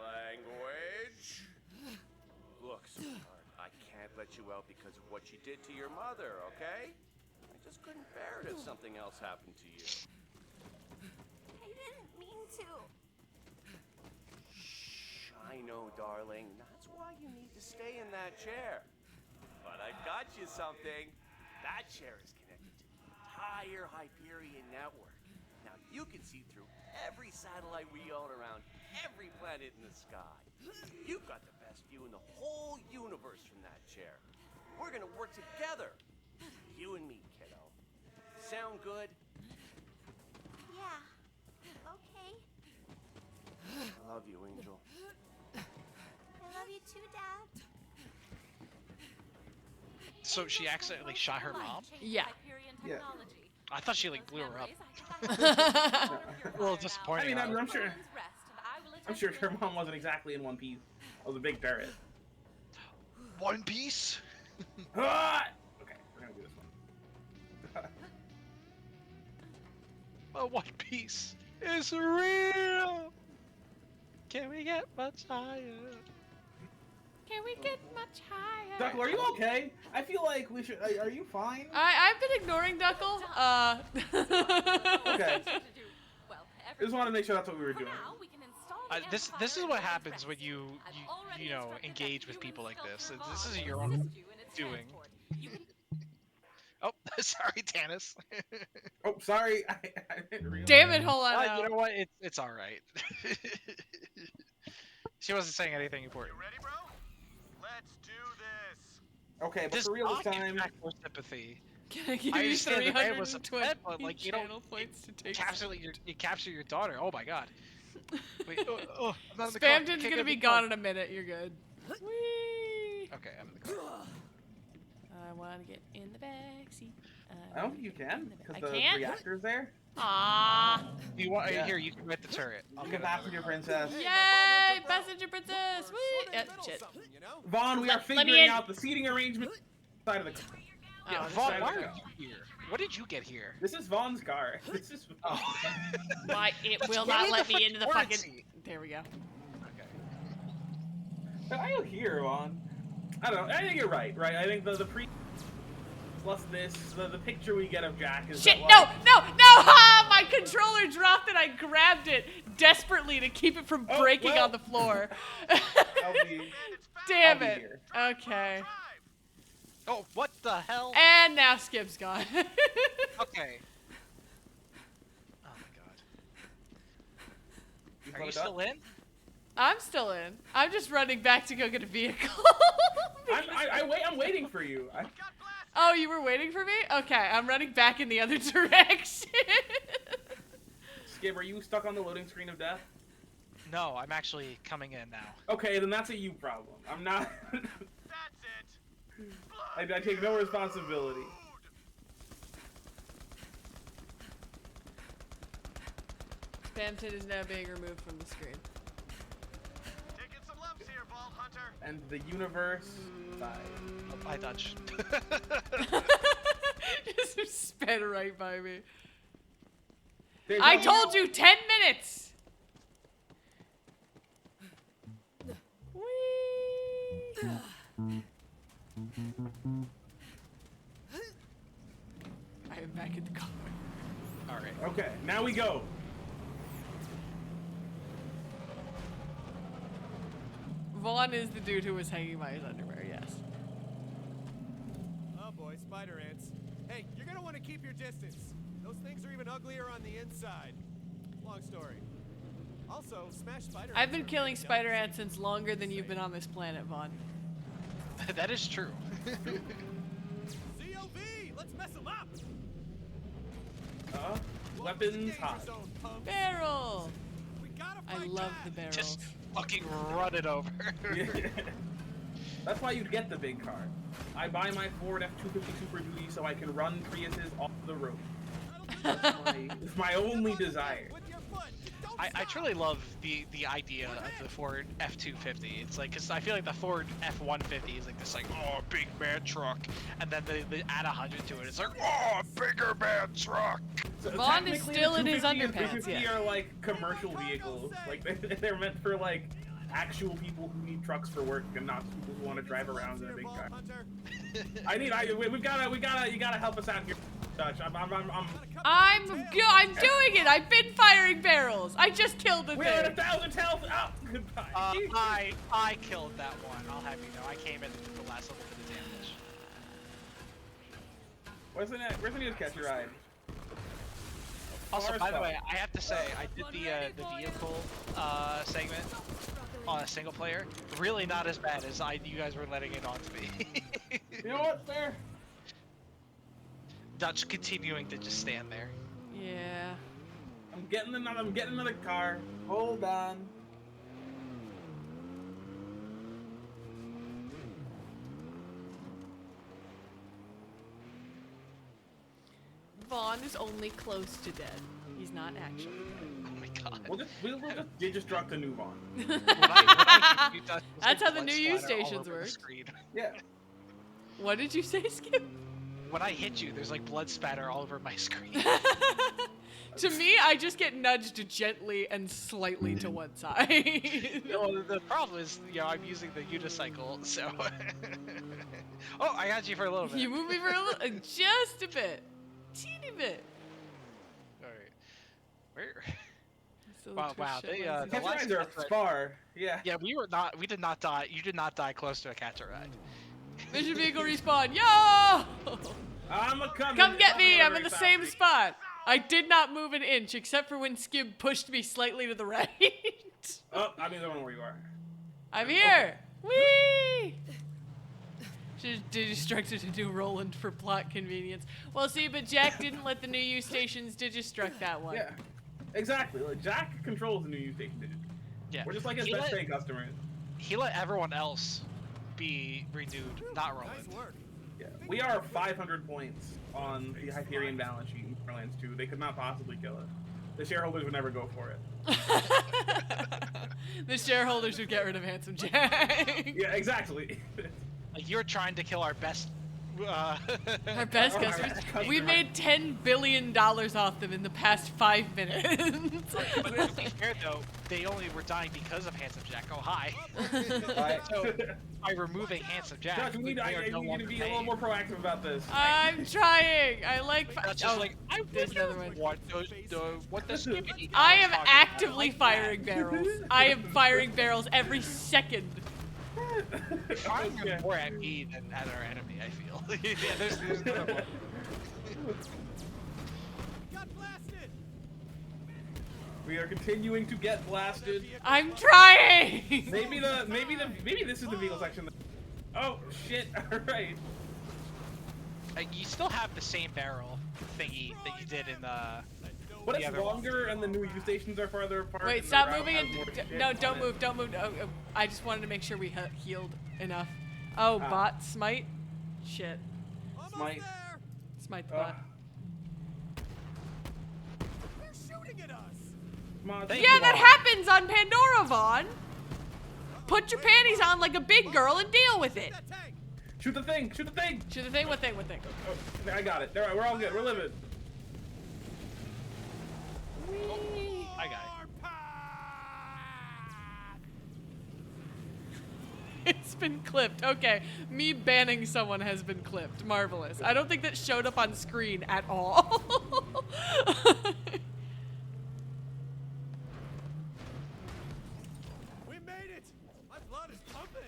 Language. Look, sweetheart, I can't let you out because of what you did to your mother, okay? I just couldn't bear it if something else happened to you. I didn't mean to. Shh, I know, darling. That's why you need to stay in that chair. But I got you something. That chair is connected to the entire Hyperion network. Now you can see through every satellite we own around every planet in the sky. You've got the best view in the whole universe from that chair. We're gonna work together. You and me, kiddo. Sound good? Yeah. Okay. I love you, Angel. I love you too, Dad. So she accidentally shot her mom? Yeah. Yeah. I thought she, like, blew her up. A little disappointing. I mean, huh? I'm sure her mom wasn't exactly in one piece. It was a big turret. One Piece? Ah! Okay, we're gonna do this one. One Piece is real! Can we get much higher? Can we get much higher? Duckle, are you okay? I feel like we should. Are you fine? I've been ignoring Duckle. Okay. I just wanted to make sure that's what we were doing. This is what happens when you know, engage with people like this. This is your own doing. Oh, sorry, Tannis. Oh, sorry. I didn't realize. Damn it, hold on. You know what? It's all right. She wasn't saying anything important. You ready, bro? Let's do this. Okay, but This for real this not time. get more sympathy. Can I give I you understand the man was 320 upset, but like you don't channel points to take? you capture your daughter. Oh my god. Wait, I'm not in the car. Spamton's Can't gonna get be in the car. gone in a minute. You're good. Whee! Okay, I'm in the car. I want to get in the backseat. I don't think you can because I the can't? reactor's there. Ah! You want Yeah. Here? You can rent the turret. I'll You get can another passenger car. princess. Yay! Passenger princess! Whee! Shit. You know? Vaughn, we are Let me figuring in. out the seating arrangement side of the car. Yeah, Oh, this Vaughn, side why of are the you here? What did you get here? This is Vaughn's car. This is. Oh. Why it Let's will get not in let the me into the frickin' fucking. seat. There we go. Okay. Why are you here, Vaughn? I don't know. I think you're right. Right. I think the pre plus this the picture we get of Jack is. Shit! that, No! like, No! No! Ha! My controller dropped and I grabbed it desperately to keep it from Oh, breaking well. on the floor. I'll be. Damn I'll be it! here. Okay. Oh, what the hell? And now Skip's gone. Okay. Oh my god. Are put you it still up? in? I'm still in. I'm just running back to go get a vehicle. I'm waiting for you. Oh, you were waiting for me? Okay, I'm running back in the other direction. Skip, are you stuck on the loading screen of death? No, I'm actually coming in now. Okay, then that's a you problem. I'm not. That's it. I take no responsibility. Spamton is now being removed from the screen. Taking some lumps here, Vault Hunter. And the universe dies. Oh, I dodged. Just sped right by me. There's I no- told you 10 minutes. Whee! I am back in the car. All right. Okay, now we go. Vaughn is the dude who was hanging by his underwear, yes. Oh boy, spider ants. Hey, you're gonna may want to keep your distance. Those things are even uglier on the inside. Long story. Also, smash spider. I've been killing spider ants since longer than you've been on this planet, Vaughn. That is true. COV, let's mess them up. Weapons hot. Barrel. We gotta I fight love back. the barrels. Just fucking run it over. That's why you'd get the big car. I buy my Ford F-250 Super Duty so I can run Priuses off the road. It's my only desire. With your foot. Don't I stop. truly love the idea of the Ford F-250. It's like, cause I feel like the Ford F-150 is like this like, oh, big man truck, and then they add 100 to it. It's like, oh, bigger man truck. So Vaughn is technically, still the in his 250 and underpants, 350 yeah. are like commercial vehicles. Like they're meant for like actual people who need trucks for work and not people who want to drive around in a big car. You gotta help us out here, Dutch. I'm doing it. I've been firing barrels. I just killed the We're at thing. 1,000 health. Oh, goodbye. I killed that one. I'll have you know. I came in the last little bit of damage. Where's the news catch your ride? Also, Car by the stuff. way, I have to say, I did the vehicle segment on a single player. Really not as bad as you guys were letting it on to be. You know what? Fair. Dutch continuing to just stand there. Yeah. I'm getting another car. Hold on. Vaughn is only close to dead. He's not actually. Oh my god. We'll just destruct a new Vaughn. When I hit you, Dutch, there's, That's like, how the blood new use splatter all stations over the work. screen. Yeah. What did you say, Skip? When I hit you, there's like blood spatter all over my screen. To me, I just get nudged gently and slightly to one side. No, the problem is, you know, I'm using the unicycle, so. Oh, I got you for a little bit. You move me for a little, just a bit, teeny bit. All right. Where? Still Wow, twist wow. shit They, lines. the Catch last rides are catch ride- far. Yeah. Yeah, we did not die. You did not die close to a catcher ride. Mission vehicle respawn. Yo! I'm a coming. Come get me. I'm in very the same fast. spot. I did not move an inch except for when Skib pushed me slightly to the right. Oh, I mean, I don't know where you are. I'm here. Whee! Should Digistructed to do Roland for plot convenience. Well, see, but Jack didn't let the new use stations Digistruct that one. Yeah. Exactly. Like, Jack controls the new use station digit. Yeah. We're just like his He best let- paying customers. He let everyone else be renewed, not Roland. Nice work. Yeah. We are 500 points on the Hyperion balance sheet in Borderlands 2. They could not possibly kill it. The shareholders would never go for it. The shareholders would get rid of Handsome Jack. Yeah, exactly. Like, you're trying to kill our best. Our best Our customers. best We customer. made $10 billion off them in the past 5 minutes. But to be fair, though, they only were dying because of Handsome Jack. Oh, hi. Right. So, by removing Handsome Jack, Josh, we need, they I are no need longer to be a little paying. more proactive about this. I'm trying. I like. That's just Oh, like, I there's wonder another one. what the skibbity I guy's am talking about. actively Like firing that. barrels. I am firing barrels every second. Firing Okay. more at me than at our enemy, I feel. Yeah, there's no more. Got blasted. We are continuing to get blasted. I'm trying. Maybe this is the vehicle section. Oh shit! All right. You still have the same barrel thingy that you did in the. But The it's other one. longer, and the new use stations are farther apart. Wait, and the stop route moving has and more shit no, on don't it. move, don't move. I just wanted to make sure we healed enough. Oh, Ah. bot smite. Shit, Almost Smite. there. smite the Uh, bot. They're shooting at us. come on, They- take Yeah, it that off. happens on Pandora, Vaughn. Put your panties on like a big girl and deal with it. That tank. Shoot the thing! Shoot the thing! Shoot the thing. What thing? What thing? Oh, I got it. There, we're all good. We're living. I got it. Our path. It's been clipped. Okay, me banning someone has been clipped. Marvelous. I don't think that showed up on screen at all. We made it. My blood is pumping.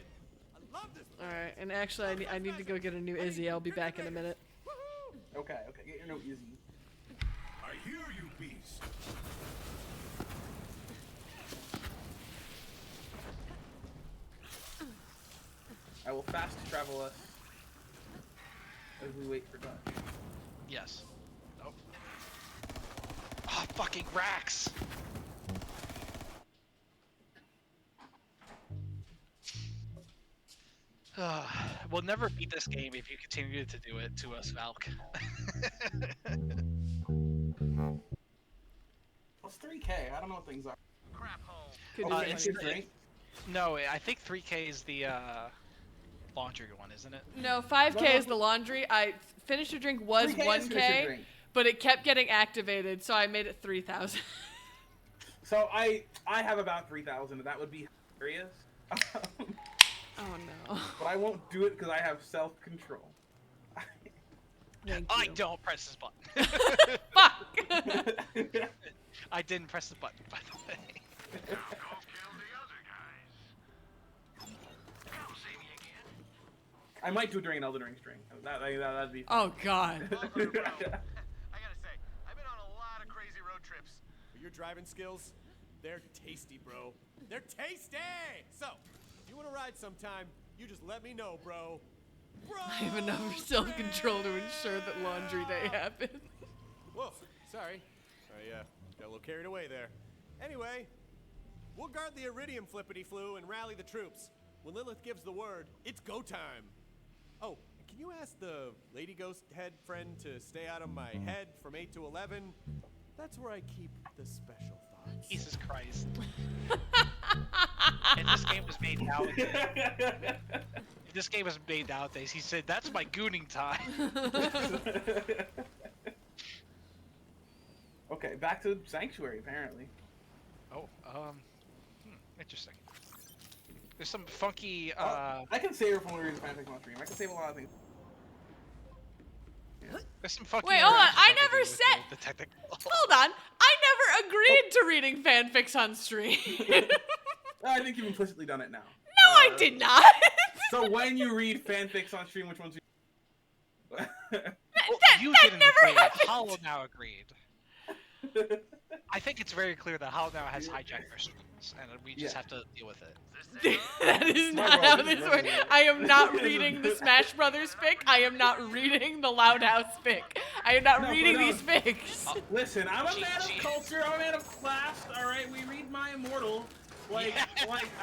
I love this. All right, and actually, I need to go get a new Izzy. I'll be back in a minute. Woohoo! Okay, get your note easy. I hear you, beast. I will fast travel us as we wait for Dutch. Yes. Nope. Oh, fucking Rax! We'll never beat this game if you continue to do it to us, Valk. What's 3K? I don't know what things are. Crap hole. Could Oh, be it's funny. your drink? No, I think 3K is the laundry one, isn't it? No, 5K No, is the laundry. I finished your drink was 3K is 1K, finish your drink. but it kept getting activated, so I made it 3,000. So I have about 3,000, and that would be hilarious. Oh no. But I won't do it because I have self-control. Thank I you. don't press this button. Fuck! I didn't press the button, by the way. Go kill the other guys. Come see me again. I might do it during an Elden Ring stream. That'd be Oh god. Bro. I gotta say, I've been on a lot of crazy road trips. But your driving skills, they're tasty, bro. They're tasty! So, if you want to ride sometime, you just let me know, bro. Bro! I have enough self-control to ensure that laundry day happens. Whoa, sorry. I got a little carried away there. Anyway, we'll guard the Iridium flippity-flu and rally the troops. When Lilith gives the word, it's go time. Oh, and can you ask the Lady Ghost head friend to stay out of my head from 8 to 11? That's where I keep the special thoughts. Jesus Christ. And this game was made nowadays. This game was made nowadays. He said, "That's my gooning time." Okay, back to Sanctuary, apparently. Oh, interesting. There's some funky, I can save her from when we read the fanfic on stream. I can save a lot of things. there's some funky. Wait, hold on. interactions I can never do with said. the technical. Hold on. I never agreed to reading fanfics on stream. I think you've implicitly done it now. No, I did not. So when you read fanfics on stream, which ones you... Well, that you didn't never agree. happened. Hollow now agreed. I think it's very clear that Hollow now has hijacked our streams, and we just Yeah. have to deal with it. That is My not bro, how this is this works. really- I am not reading the Smash Brothers fic. I am not reading the Loud House fic. I am not No, reading but no. these fics. Listen, I'm a man of Gee. culture, I'm a man of class, alright? We read My Immortal like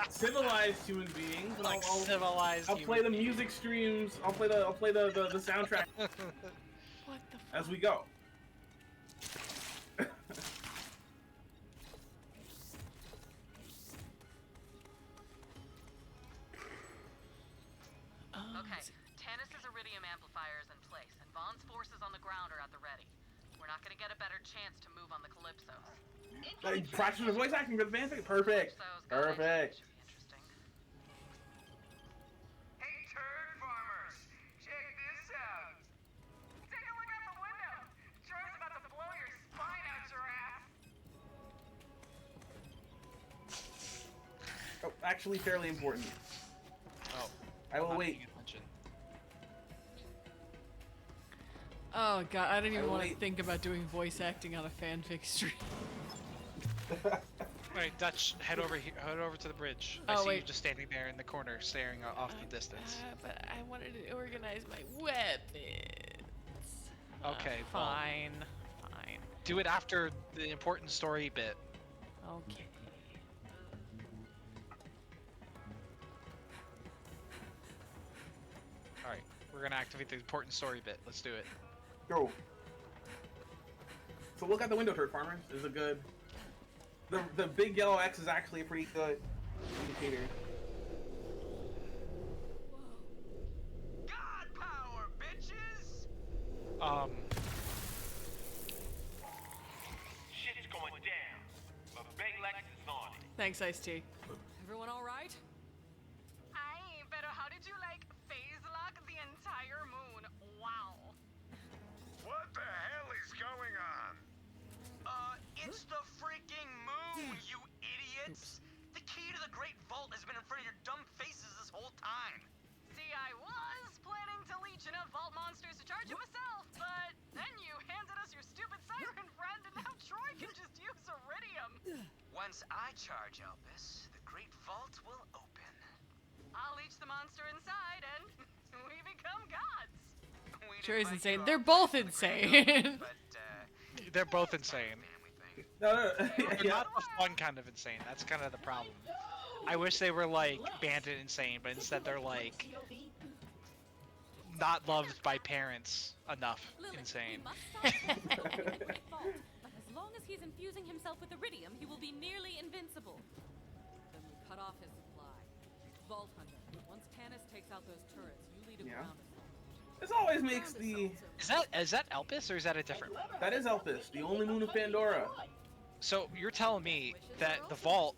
civilized human beings. And Like civilized. I'll play the human music streams, I'll play the soundtrack What the as we go. Okay, Tannis's Iridium amplifier is in place, and Vaughn's forces on the ground are at the ready. We're not gonna get a better chance to move on the Calypsos. Like, practice the voice acting for the fanfic? Perfect. Calypsos got it. Perfect. Should be interesting. Hey, turd farmers, check this out. Take a look out the window. Troy's about to blow your spine out your ass. Oh, actually fairly important. Oh, I will not wait. paying attention. Oh god, I don't even will want to wait. think about doing voice acting on a fanfic stream. Alright, Dutch, head over here. Head over to the bridge. I Oh, see you wait. just standing there in the corner, staring off the distance. But I wanted to organize my weapons. Okay, well- Fine. Fine. Do it after the important story bit. Okay. Alright, we're gonna activate the important story bit. Let's do it. Go. So look out the window, turd farmers. Is a good. The big yellow X is actually a pretty good indicator. God power, bitches! Shit's going down, but Big Lex is on it. Thanks, Ice-T. Everyone all right? Aye, but how did you phase lock the entire moon? Wow. What the hell is going on? It's the freaking moon, you idiots! The key to the Great Vault has been in front of your dumb faces this whole time. See, I was planning to leech enough vault monsters to charge it myself, but can just use iridium. Once I charge Elpis, the Great Vault will open. I'll leech the monster inside, and we become gods. We Sure is didn't insane. like They're you both all for the grand insane. opening, but, They're both insane. family thing. No, They're yeah. not the fun kind of insane. That's kind of the problem. I wish they were like bandit insane, but instead they're like not loved by parents enough Lilith, insane. we must stop Seth from the Great Vault, but as long as he's infusing himself with iridium, he will be nearly invincible. Then we cut off his supply. Vault Hunter, once Canis takes out those turrets, you lead a Yeah. ground assault. This always makes the... Is that Elpis or is that a different one? That is Elpis, the only moon of Pandora. So you're telling me that the vault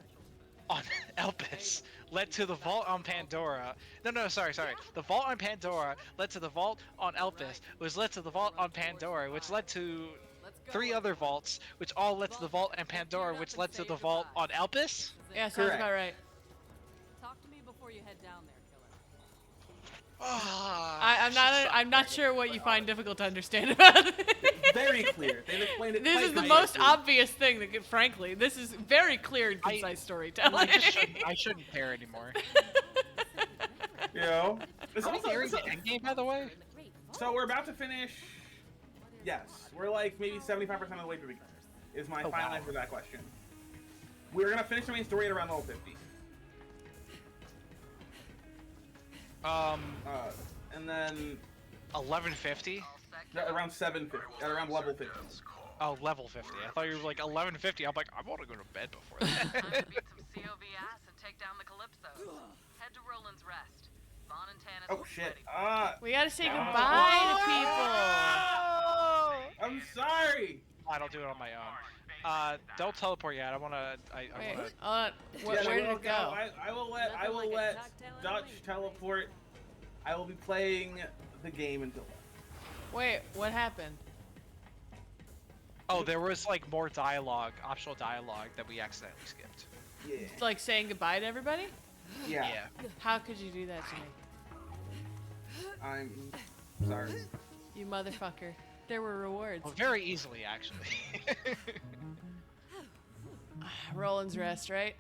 on Elpis led to the vault on Pandora. No, sorry. The vault on Pandora led to the vault on Elpis, which led to the vault on Pandora, which led to three other vaults, which all led to the vault on Pandora, which led to the vault on Elpis? Yeah, sounds Correct. about right. Talk to me before you head down there, killer. I'm not sure what you find difficult to understand about it. Very clear. They've explained it This quite is the nicely. most obvious thing that, frankly, this is very clear and concise storytelling. I shouldn't care anymore. You know? It's Are we also, hearing so, the endgame, by the way? so we're about to finish... Yes, we're like maybe 75% of the way through the game, is my Oh, final wow. answer to that question. We're gonna finish the main story at around level 50. And then 1150? around 750, at around level 50. Oh, level 50. I thought you were like 1150. I'm like, I want to go to bed before that. Time to beat some COV ass and take down the Calypsos. Head to Roland's Rest. Vaughn and Tanis Oh will be shit. ready. We gotta say goodbye to people. I'm sorry! I don't do it on my own. Don't teleport yet. I wanna. Wait, wanna... where did it go? I will let Dutch teleport. I will be playing the game until then. Wait, what happened? Oh, there was like more dialogue, optional dialogue that we accidentally skipped. Yeah. It's like saying goodbye to everybody? Yeah. How could you do that to me? I'm sorry. You motherfucker. There were rewards. Well, very easily, actually. Roland's Rest, right?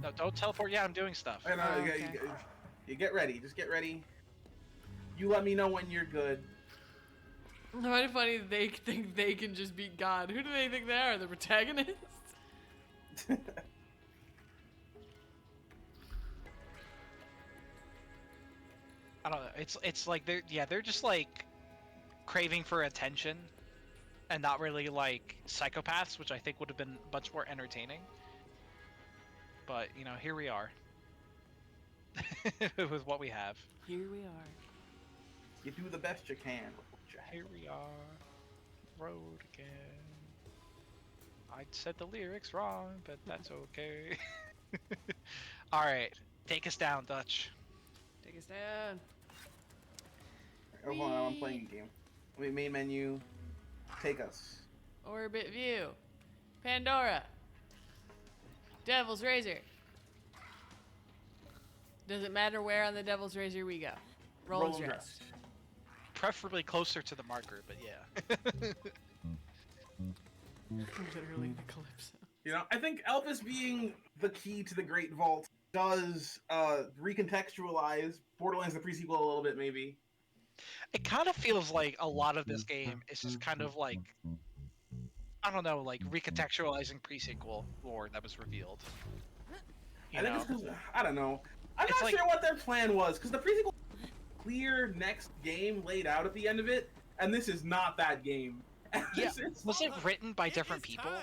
No, don't teleport. Yeah, I'm doing stuff. I know, Oh, you, okay. you get ready. Just get ready. You let me know when you're good. I find it funny that they think they can just beat God. Who do they think they are? The protagonists? I don't know. It's like they're just like craving for attention, and not really like psychopaths, which I think would have been much more entertaining. But you know, here we are with what we have. Here we are. You do the best you can with what you have. Here we are, road again. I said the lyrics wrong, but that's okay. All right, take us down, Dutch. Take us down. Oh, hold on, I'm playing a game. Wait, main menu. Take us. Orbit View. Pandora. Devil's Razor. Does it matter where on the Devil's Razor we go? Roland's Roland's Rest. Preferably closer to the marker, but yeah. Literally the Calypso. You know, I think Elpis being the key to the Great Vault does recontextualize Borderlands the pre-sequel a little bit, maybe. It kind of feels like a lot of this game is just kind of like, I don't know, like recontextualizing pre-sequel lore that was revealed. You I think know? it's because, I don't know. I'm It's not like- sure what their plan was, because the pre-sequel clear next game laid out at the end of it, and this is not that game. Yeah, It's- was it written by It different is people? time.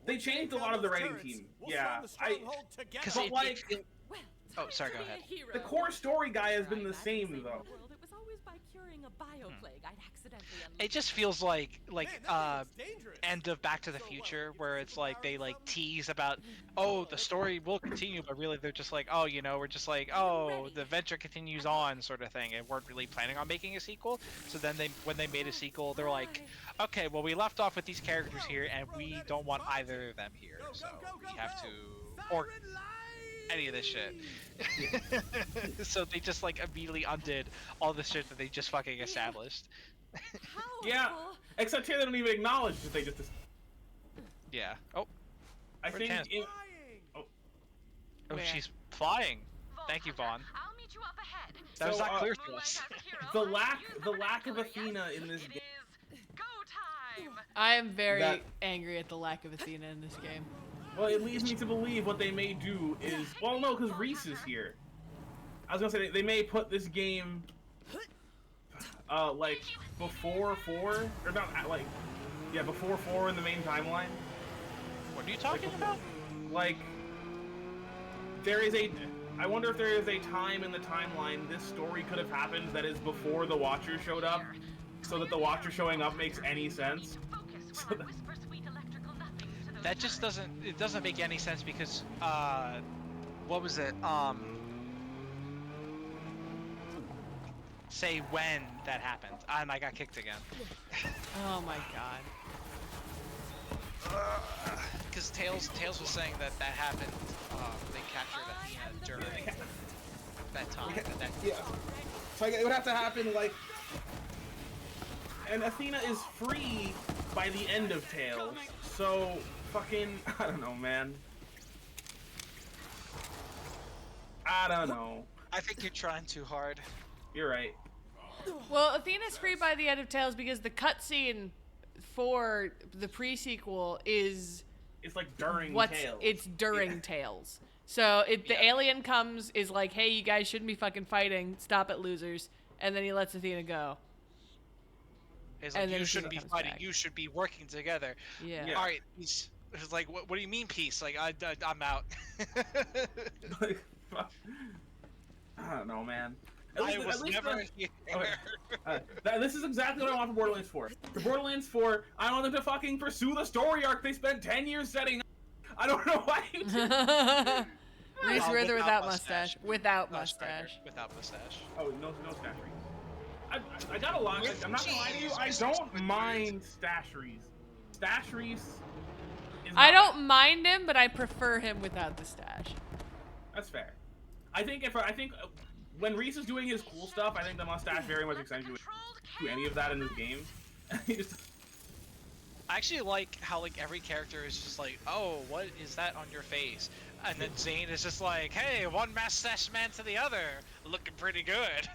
They changed a Take lot down of the those writing turrets. team. We'll Yeah, storm the stronghold together. Because But like, Well, Oh, sorry, go time to ahead. be a hero. the core story guy has been the Back in same, Saber though. World, it was always by curing a bioplague I'd accidentally It just feels like Man, that thing is dangerous. end of Back to the Future, where it's like they like tease about, oh, the story will continue, but really they're just like, oh, you know, we're just like, oh, the adventure continues on, sort of thing, and weren't really planning on making a sequel. So then when they made a sequel, they're like, okay, well, we left off with these characters here, and we don't want either of them here, so we have to, or any of this shit. So they just like immediately undid all the shit that they just fucking established. Yeah, except here they don't even acknowledge that they just. Yeah. Oh. I Where'd think. Tana's Oh, Oh, Where? she's flying. Vault Thank you, Hunter, Vaughn. I'll meet you up ahead. That was So, not clear to Moonlight us. as a hero, the I lack use the the lack of vernacular, Athena yes. in this It game. is go time. I am very That- angry at the lack of Athena in this game. Well, it leads me to believe what they may do is, well, no, because Reese is here. I was gonna say they may put this game, like before 4, or not, like, yeah, before 4 in the main timeline. What are you talking about? Like, there is a. I wonder if there is a time in the timeline this story could have happened that is before the Watcher showed up, so that the Watcher showing up makes any sense. So that- That just doesn't. It doesn't make any sense because what was it? Say when that happened. And I got kicked again. Oh my god. Because Tails was saying that happened. They captured Athena during that time. Yeah. So it would have to happen like. And Athena is free by the end of Tales. So fucking I don't know, man. I don't know. I think you're trying too hard. You're right. Well, Athena's free by the end of Tales because the cutscene for the pre-sequel is It's like during what's Tales. it's during Yeah. Tales. So the alien comes, is like, hey, you guys shouldn't be fucking fighting. Stop it, losers. And then he lets Athena go. It's And like, then you Athena shouldn't be comes fighting. back. You should be working together. Yeah. Yeah. All right, peace. It's like, what do you mean peace? Like, I'm out. Like, fuck. I don't know, man. I was never here. Okay. This is exactly what I want for Borderlands 4. For Borderlands 4, I want them to fucking pursue the story arc they spent 10 years setting up. I don't know why you did. Reese Oh, Rither without without mustache. mustache. Without No, Striker, mustache. without mustache. Oh, no stash Reese. I got a lot. I'm not gonna lie to you. I don't mind Stash Reese. Stash Reese is I not- don't mind him, but I prefer him without the stash. That's fair. I think when Reese is doing his cool stuff, I think the mustache very much accentuates to any of that in this game. He just- I actually like how like every character is just like, oh, what is that on your face? And then Zane is just like, hey, one mustache man to the other, looking pretty good.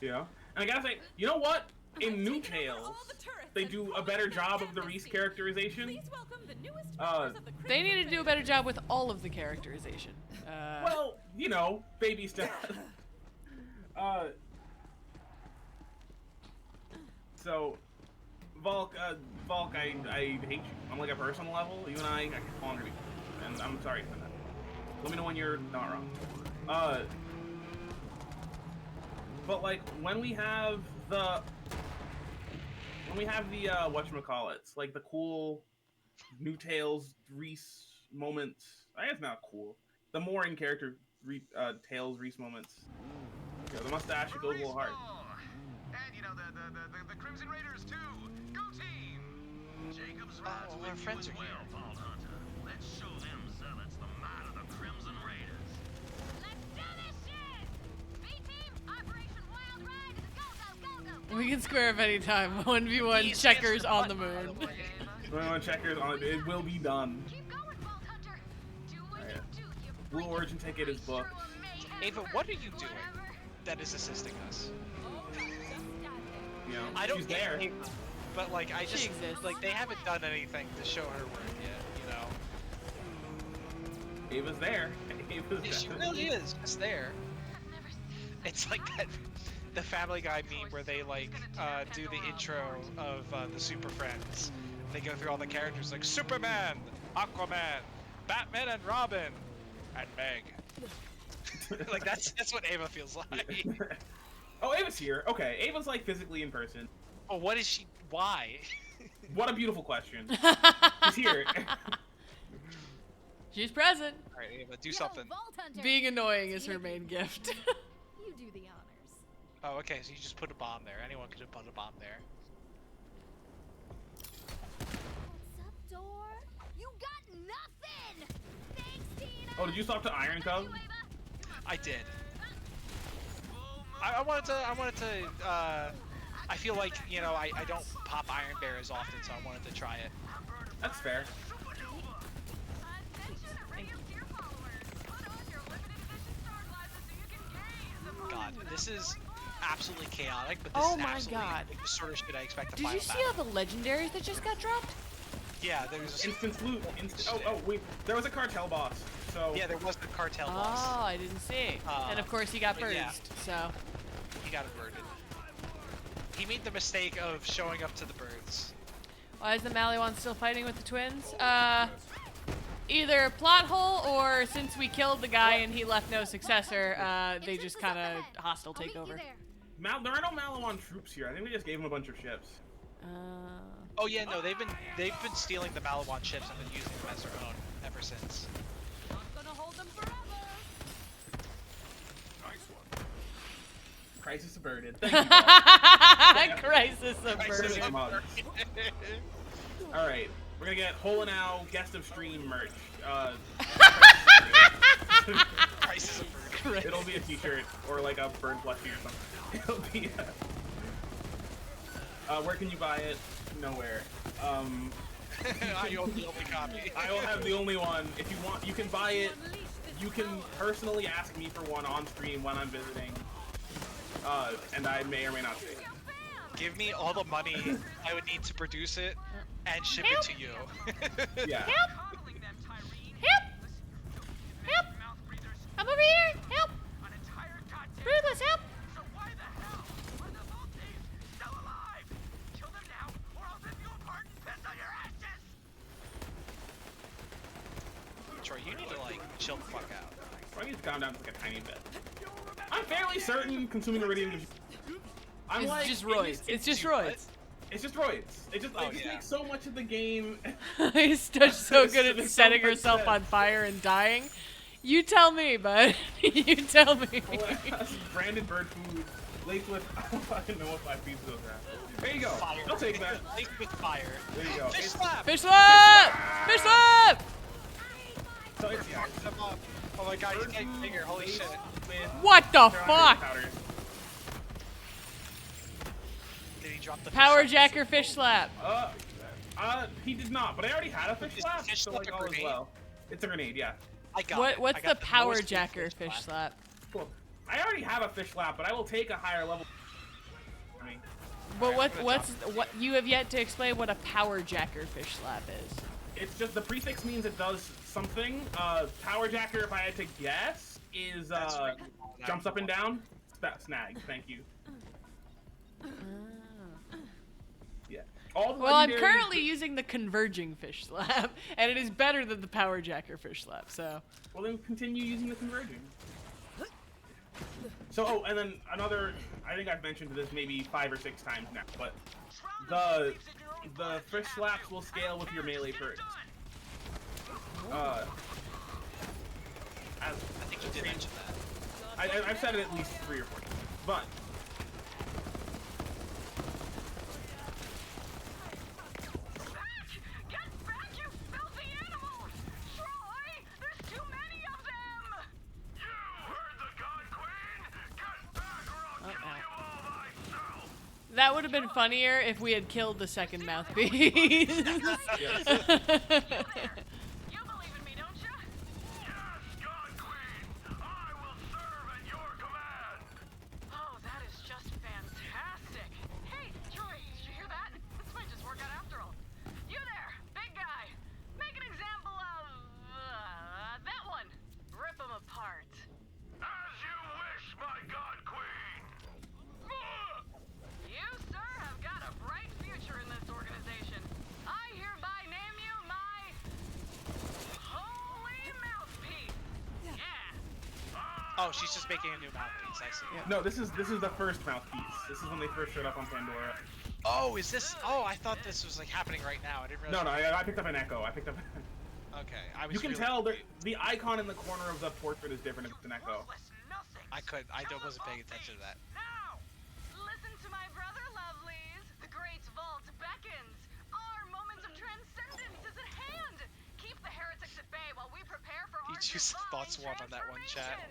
Yeah. And I gotta say, you know what? In New Tales, they do a better job of the Reese characterization. They need to do a better job with all of the characterization. Well, you know, baby steps. So, Volk, I hate you. On like a personal level, you and I can longer be. And I'm sorry for that. Let me know when you're not wrong. But like, when we have the whatchamacallits, like the cool New Tales Reese moments, I guess not cool. The more in character Tales Reese moments. Yeah, the mustache, it goes a little hard. And you know the Crimson Raiders too. Go team! Jacob's rides our with you friends as are well, here. Vault Hunter. Let's show them zealots the might of the Crimson Raiders. Let's do this shit! B-Team, Operation Wild Ride is a go, go, go, go! We can square up anytime. 1v1 He's checkers the on the button, by moon. the way. When checkers on it will be done. Keep going, Vault Hunter! Do what Yeah. you do, you Blue freaking Origin ticket is booked. Ava, what are you doing that is assisting us? You know, I don't she's get there. Ava, but like I She just exists. like they haven't done anything to show her worth yet, you know. Ava's there. Ava's She there. really is just there. It's like that the Family Guy meme where they like do the intro of the Super Friends. They go through all the characters like Superman, Aquaman, Batman and Robin, and Meg. Like that's what Ava feels like. Oh, Ava's here. Okay, Ava's like physically in person. Oh, what is she? Why? What a beautiful question. She's here. She's present. All right, Ava, do something. Being annoying is her main gift. You do the honors. Oh, okay. So you just put a bomb there. Anyone could have put a bomb there. What's up, door? You got nothing! Thanks, Tina! Oh, did you stop to Iron Cub? I did. I wanted to. I feel like I don't pop Iron Bear as often, so I wanted to try it. That's fair. God, this is absolutely chaotic, but this Oh is my absolutely God. like, the sort of shit I expect to Did find. you see all the legendaries that just got dropped? Yeah, there's. Instant loot. Oh, wait. There was a cartel boss. So. Yeah, there was the cartel boss. Oh, I didn't see. And of course he got but purged, yeah. so. He got averted. He made the mistake of showing up to the birds. Why is the Maliwan still fighting with the twins? Either plot hole or since we killed the guy and he left no successor, they just kind of hostile takeover. There are no Malawan troops here. I think they just gave him a bunch of ships. Oh yeah, no, they've been stealing the Malawan ships and been using them as their own ever since. Not gonna hold them forever. Crisis averted. Thank you, Bob. Crisis averted. Alright, we're gonna get Hole and Owl Guest of Stream merch. Crisis averted. It'll be a t-shirt or like a bird plushie or something. It'll be where can you buy it? Nowhere. I own the only copy. I will have the only one. If you want, you can buy it. You can personally ask me for one on stream when I'm visiting. And I may or may not say it. Give me all the money I would need to produce it and ship it to you. Yeah. Help! Help! Help! I'm over here! Help! Ruthless, help! So why the hell are the Vault Thieves still alive? Kill them now, or I'll rip you apart and piss on your ashes! Troy, you need to like chill the fuck out. I need to calm down just like a tiny bit. I'm fairly certain consuming iridium gives you... I'm It's like, just roids. It's just roids. It's just roids. It just, it just makes so much of the game. He's just so good at It's setting so herself much on fire and dying. You tell me, bud. You tell me. Branded bird food, laced with... I don't know what 5 pieces of that. There you go. Fire. I'll take that. Laced with fire. There you go. Fish slap! Fish slap! Fish slap! So it's, yeah, Oh my god, he's getting bigger. Holy shit. What the fuck? Did he drop the Power fish jacker fish slap. He did not, but I already had a fish Is slap, fish so slap like a all is grenade? well. It's a grenade, yeah. I got it. What's I got the power lowest jacker fish slap? Cool. I already have a fish slap, but I will take a higher level. I mean, But what you have yet to explain what a power jacker fish slap is. it's just the prefix means it does something. Power jacker, if I had to guess, is right. jumps up and down. Snag. Thank you. Yeah. All the Well, I'm legendaries- currently using the converging fish slap, and it is better than the power jacker fish slap. So. Well, then continue using the converging. So, oh, and then another. I think I've mentioned this maybe 5 or 6 times now, but the fish slaps will scale with your melee perks. I think you did mention that. I've said it at least 3 or 4 times, but Get back, you filthy animals! Troy, there's too many of them! You heard the God Queen! Get back or I'll kill you all myself! That would have been funnier if we had killed the second mouthpiece. You believe in me, don't you? Yes, God Queen! I will serve at your command! Oh, that is just fantastic. Hey, Troy, did you hear that? This might just work out after all. You there, big guy. Make an example of that one. Rip him apart. As you wish, my God Queen! You, sir, have got a bright future in this organization. I hereby name you my holy mouthpiece. Yeah. Oh, she's just making a new mouthpiece. I see. no, this is the first mouthpiece. This is when they first showed up on Pandora. Oh, is this? Oh, I thought this was like happening right now. I didn't realize. No, I picked up an echo. I picked up. Okay, I was. You can really tell the icon in the corner of the portrait is different. It's an echo. I wasn't paying attention to that. Now, listen to my brother, lovelies. The great vault beckons. Our moment of transcendence is at hand. Keep the heretics at bay while we prepare for He our just divine thought swap on that one chat.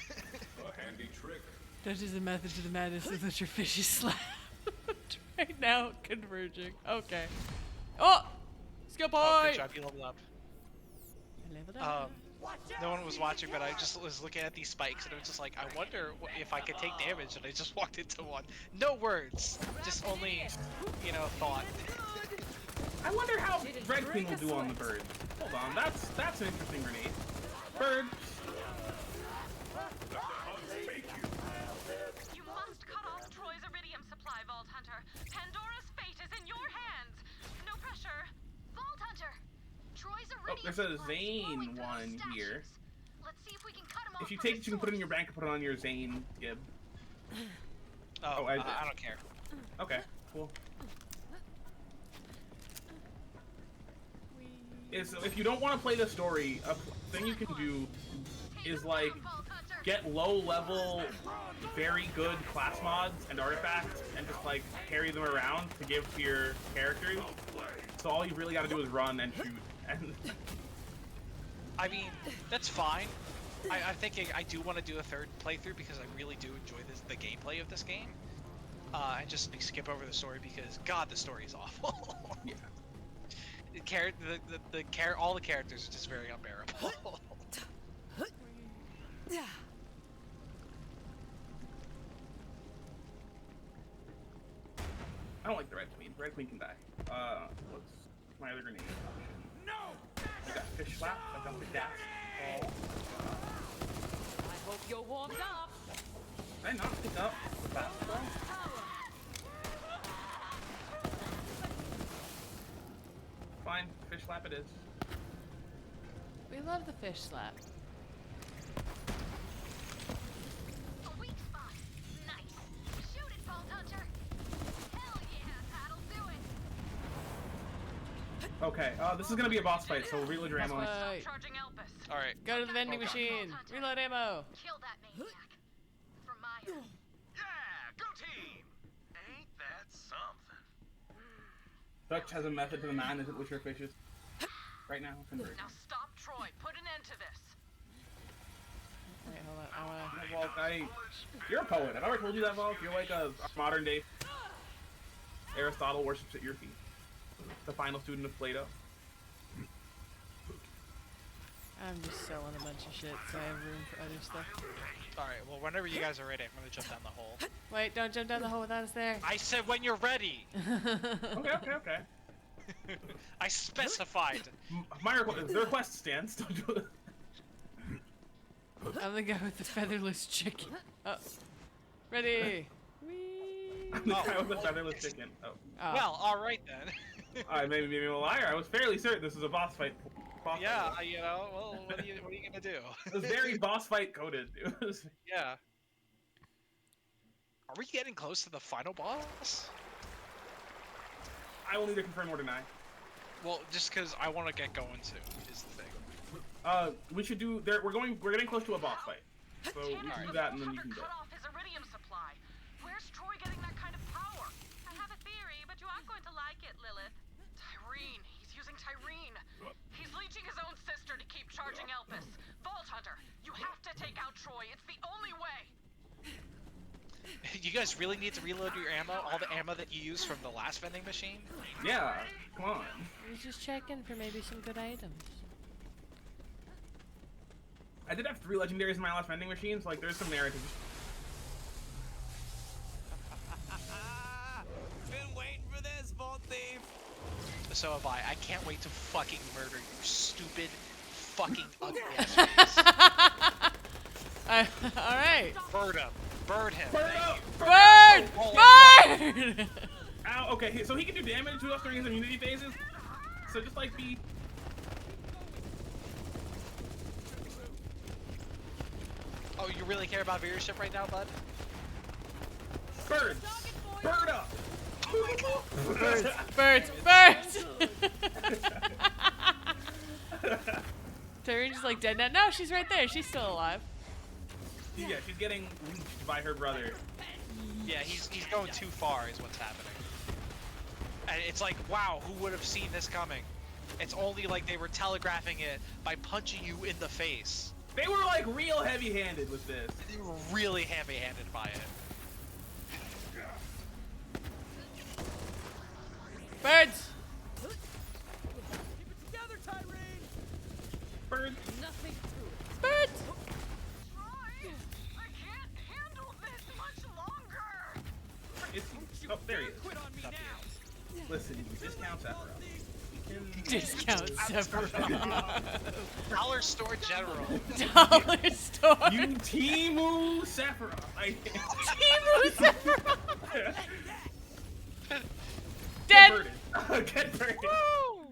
transformation. A handy trick. That is a method to the madness is that your fish is slapped right now, converging. Okay. Oh! Skill point! Oh, good job, you leveled up. I leveled up. No one was watching, but I just was looking at these spikes, and I was just like, I wonder if I could take damage, and I just walked into one. No words, just only, you know, thought. I wonder how Red Queen will do on the bird. Hold on, that's an interesting grenade. Bird. You must cut off Troy's iridium supply, Vault Hunter. Pandora's fate is in your hands. No pressure. Vault Hunter! Troy's Oh, iridium there's a supply is Zane flowing through one those here. statues. Let's see if we can cut him off If you from take the it, you can put it in source. your bank and put it on your Zane Gib. Oh, I I don't care. Okay, cool. So if you don't want to play the story, a thing you can do is like get low-level, very good class mods and artifacts, and just like carry them around to give to your characters. So all you really got to do is run and shoot. And I mean, that's fine. I'm thinking I do want to do a third playthrough because I really do enjoy the gameplay of this game. And just like, skip over the story because, God, the story is awful. yeah. All the characters are just very unbearable. I don't like the Red Queen. Red Queen can die. What's my other grenade option? No! I got fish slap. I got the dash. I hope you're warmed up. Did I not pick up the fast ball? Fine, fish slap it is. We love the fish slap. A weak spot. Nice. Shoot it, Vault Hunter. Hell yeah, that'll do it. Okay, this is gonna be a boss fight, so reload your ammo. Fight. Charging Elpis. Alright. Go to the vending machine. Reload ammo. Kill that maniac. For Maya. Yeah, go team! Ain't that something? Dutch has a method to the madness at which your fish is. Right now, convert. Now stop Troy. Put an end to this. Wait, hold on. Volk, you're a poet. Have I ever told you that, Volk? You're like a modern day Aristotle worships at your feet. The final student of Plato. I'm just selling a bunch of shit so I have room for other stuff. Alright, well, whenever you guys are ready, I'm gonna jump down the hole. Wait, don't jump down the hole without us there. I said when you're ready! Okay. I specified! The request stands. Don't do it. I'm the guy with the featherless chicken. Oh. Ready! Whee! I'm the guy with the featherless chicken. Oh. Well, alright then. Alright, maybe I'm a liar. I was fairly certain this was a boss fight. Yeah, you know, well, what are you gonna do? It was very boss fight coded. It was... Yeah. Are we getting close to the final boss? I will neither confirm or deny. Well, just because I want to get going too, is the thing. We should do. We're getting close to a boss fight. So we can do that, and then you can go. Cut off his iridium supply. Where's Troy getting that kind of power? I have a theory, but you aren't going to like it, Lilith. Tyreen. He's using Tyreen. He's leeching his own sister to keep charging Elpis. Vault Hunter, you have to take out Troy. It's the only way. You guys really need to reload your ammo? All the ammo that you used from the last vending machine? Yeah, come on. I was just checking for maybe some good items. I did have 3 legendaries in my last vending machine, so like there's some narrative. Been waiting for this, Vault Thief. So have I. I can't wait to fucking murder you, stupid, fucking ugly ass face. Alright. Bird him. Bird him. Bird Thank up! you. Bird! Bird! Ow, okay, so he can do damage to us during his immunity phases. So just like be. Oh, you really care about viewership right now, bud? Birds! Bird up! Birds! Birds! Birds! Tyrine's just like dead now. No, she's right there. She's still alive. Yeah, she's getting leached by her brother. Yeah, he's going too far is what's happening. And it's like, wow, who would have seen this coming? It's only like they were telegraphing it by punching you in the face. They were like real heavy-handed with this. They were really heavy-handed by it. Birds! Keep it together, Tyrene! Birds. Nothing to it. Birds! Troy, I can't handle this much longer. It's, oh, there he is. Quit on me now. Listen, you discount Sephiroth. Discount Sephiroth. Dollar Store General. Dollar store. You Timu Sephiroth. Timu Sephiroth. Get Dead. birded. Get birded.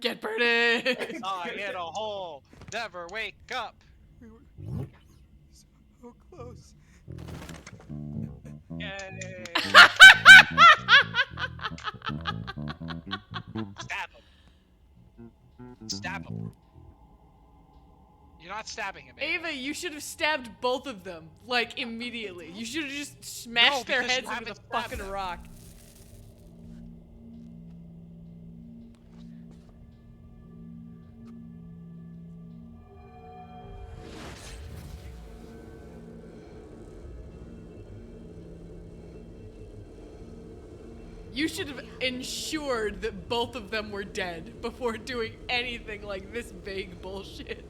Get birded. I hit a hole. Never wake up. So close. Yay. Stab him. Stab him. You're not stabbing him. Ava, you should have stabbed both of them, like, immediately. You should have just smashed their because you heads into haven't the stabbed fucking them. rock. You should have ensured that both of them were dead before doing anything like this vague bullshit.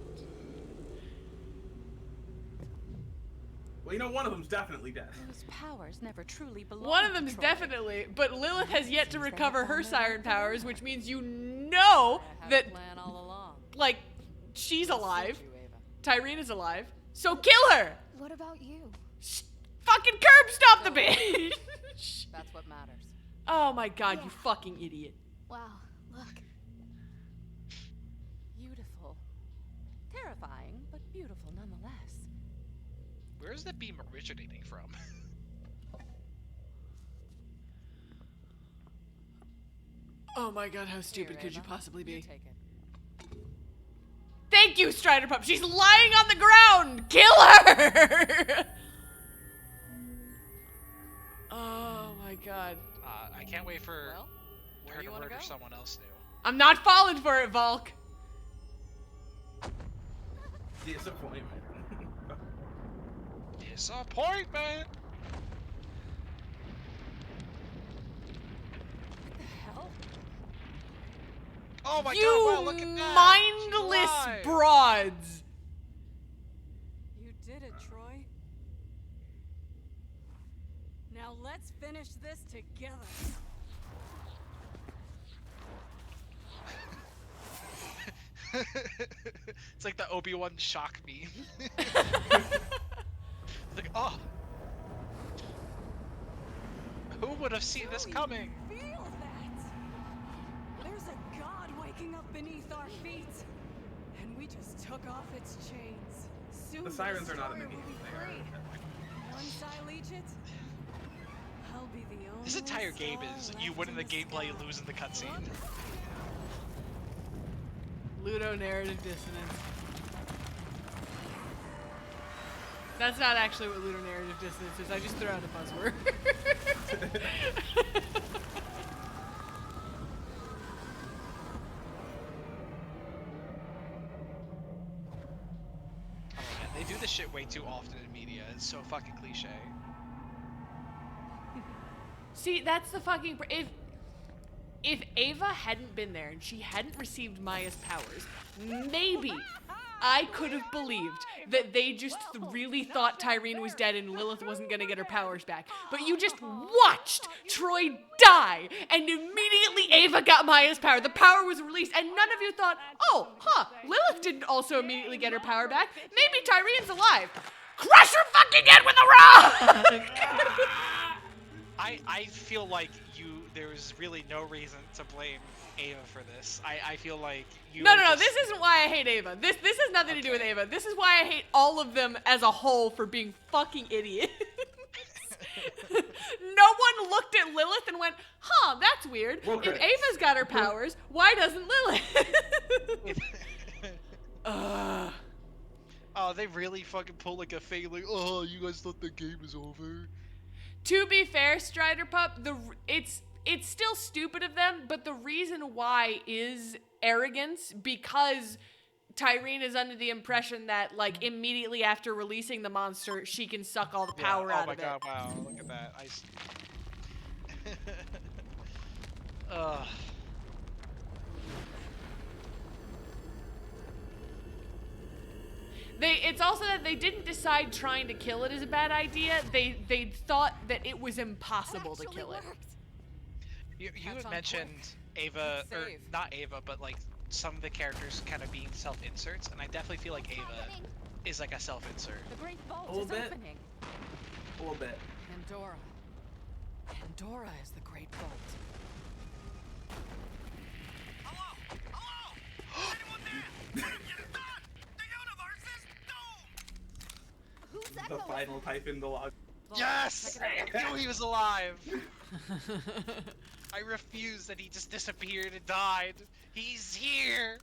Well, you know, one of them's definitely dead. Those powers never truly belong. One of them's definitely, but Lilith has yet to recover her siren powers, which means you know that, Plan all along. like, she's alive. You, Ava. Tyrene is alive. So kill her! What about you? Fucking curb stop the bitch! That's what matters. Oh my god, you Yeah. fucking idiot. Wow, look. Beautiful. Terrifying, but beautiful nonetheless. Where's the beam originating from? Oh my god, how stupid Here, could you Ava. possibly be? You take it. Thank you, Strider Pup. She's lying on the ground. Kill her. Oh my god. I can't wait for Well, where her do you to want to murder go? someone else new. I'm not falling for it, Volk. Disappointment. Disappointment! What the hell? Oh my You god, wow, look at that! She's mindless alive. broads. You did it, Troy. Now let's finish this together. It's like the Obi-Wan shock meme. Like, oh. Who would have seen this Do coming? you feel that? There's a god waking up beneath our feet, and we just took off its chains. Soon The sirens are not in the destroyer game. will be They are. free. Once I leech it, I'll be the only This entire game star is you left win in the gameplay, sky. you lose in the cutscene. Ludo narrative dissonance. That's not actually what Ludo narrative dissonance is. I just threw out a buzzword. Oh man, they do this shit way too often in media. It's so fucking cliche. See, that's the fucking if Ava hadn't been there and she hadn't received Maya's powers, maybe I could have believed that they just really thought Tyrene was dead and Lilith wasn't gonna get her powers back. But you just watched Troy die, and immediately Ava got Maya's power. The power was released, and none of you thought, oh, huh, Lilith didn't also immediately get her power back. Maybe Tyrene's alive. Crush her fucking head with a rock! I feel like there's really no reason to blame Ava for this. I feel like you No, are no, no, just- this isn't why I hate Ava. This has nothing to do with Ava. This is why I hate all of them as a whole for being fucking idiots. No one looked at Lilith and went, huh, that's weird. Well, If critics. Ava's got her powers, why doesn't Lilith? Ugh. Oh, they really fucking pull like a fake, like, oh, you guys thought the game was over. To be fair, Strider Pup, it's still stupid of them, but the reason why is arrogance, because Tyreen is under the impression that, like, immediately after releasing the monster, she can suck all the power out Oh my of it. god! Wow! Look at that. Ugh. It's also that they didn't decide trying to kill it is a bad idea. They thought that it was impossible to kill it. You Catch had on mentioned Ava, or Save. not Ava, but like some of the characters kind of being self-inserts, and I definitely feel like Ava is like a self-insert. The Great Vault A little is bit. opening. A little bit. Pandora. Pandora is the Great Vault. Hello? Hello? Is anyone there? What have you done? The universe is doomed! Who's that? The final type in the log. Yes! I knew he was alive! I refuse that he just disappeared and died. He's here!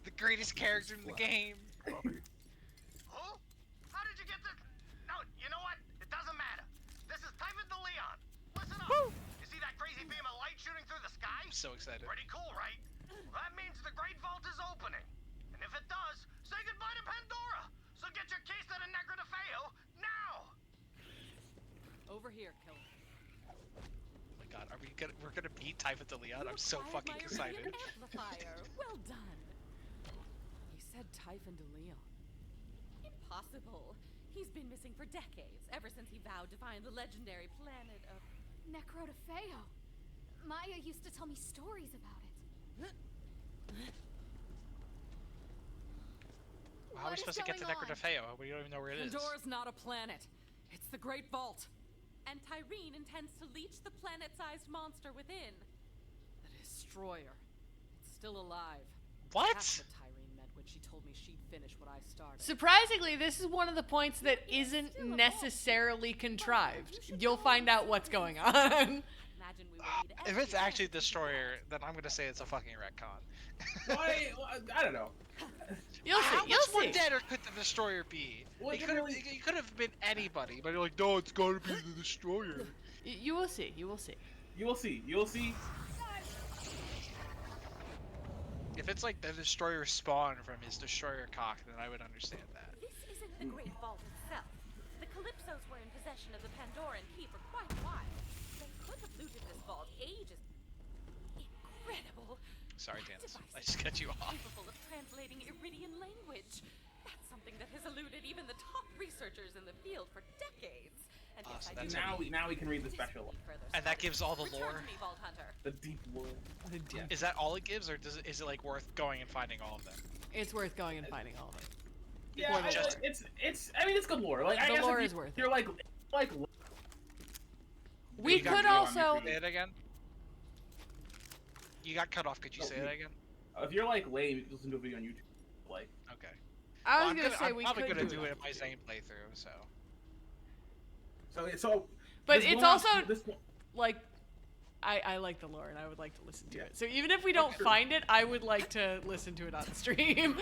The greatest character in the game. Who? How did you get this? No, you know what? It doesn't matter. This is Typhon de Leon. Listen up. You see that crazy beam of light shooting through the sky? I'm so excited. Pretty cool, right? Well, that means the Great Vault is opening. And if it does, say goodbye to Pandora. So get your case to the Necro de Feo now. Over here, killer. Oh my god, we're gonna beat Typhon de Leon? I'm so Acquired fucking my excited. Iridium amplifier. Well done. He said Typhon de Leon. Impossible. He's been missing for decades, ever since he vowed to find the legendary planet of... Necrotafeo. Maya used to tell me stories about it. How are we supposed to get to Necro de Feo? We don't even know where it is. Pandora's not a planet. It's the Great Vault. And Tyreen intends to leech the planet-sized monster within. The Destroyer. It's still alive. What? That's what Tyreen meant when she told me she'd finish what I started. Surprisingly, this is one of the points that isn't necessarily contrived. You'll find out what's going on. Imagine we will need If every it's actually element Destroyer, then I'm gonna say it's a fucking retcon. Why? I don't know. You'll see. How You'll much more see. deader could the Destroyer be? Well, He it could have really- he could have been anybody, but you're like, no, it's gotta be the Destroyer. You will see. You will see. You will see. You will see. If it's like the Destroyer spawned from his Destroyer cock, then I would understand that. This isn't the Great Vault itself. The Calypsos were in possession of the Pandoran Key for quite a while. They could have looted this vault ages. Incredible. Sorry, That Dennis. device I just cut you off. Capable of translating Iridian language. That's something that has eluded even the top researchers in the field for decades. And Ah, yes, so I do that's Now we can read the this special. will be further And that studied. gives all the Return lore? to me, Vault Hunter. The deep lore. Is that all it gives, or is it like worth going and finding all of them? It's worth going and finding all of it. Yeah, the Just- it's. I mean, it's good lore. Like I The guess lore if is you, worth you're like. We You got could to go on also. your Say it again. You got cut off. Could you No, say me. that again? If you're like lame, you can listen to a video on YouTube. Like. Okay. I Well, was gonna say I'm we probably could gonna do do it. it in my Zane playthrough, so. So. But this it's will not- also this will- like, I like the lore and I would like to listen to Yeah. it. So even if we don't Sure. find it, I would like to listen to it on stream.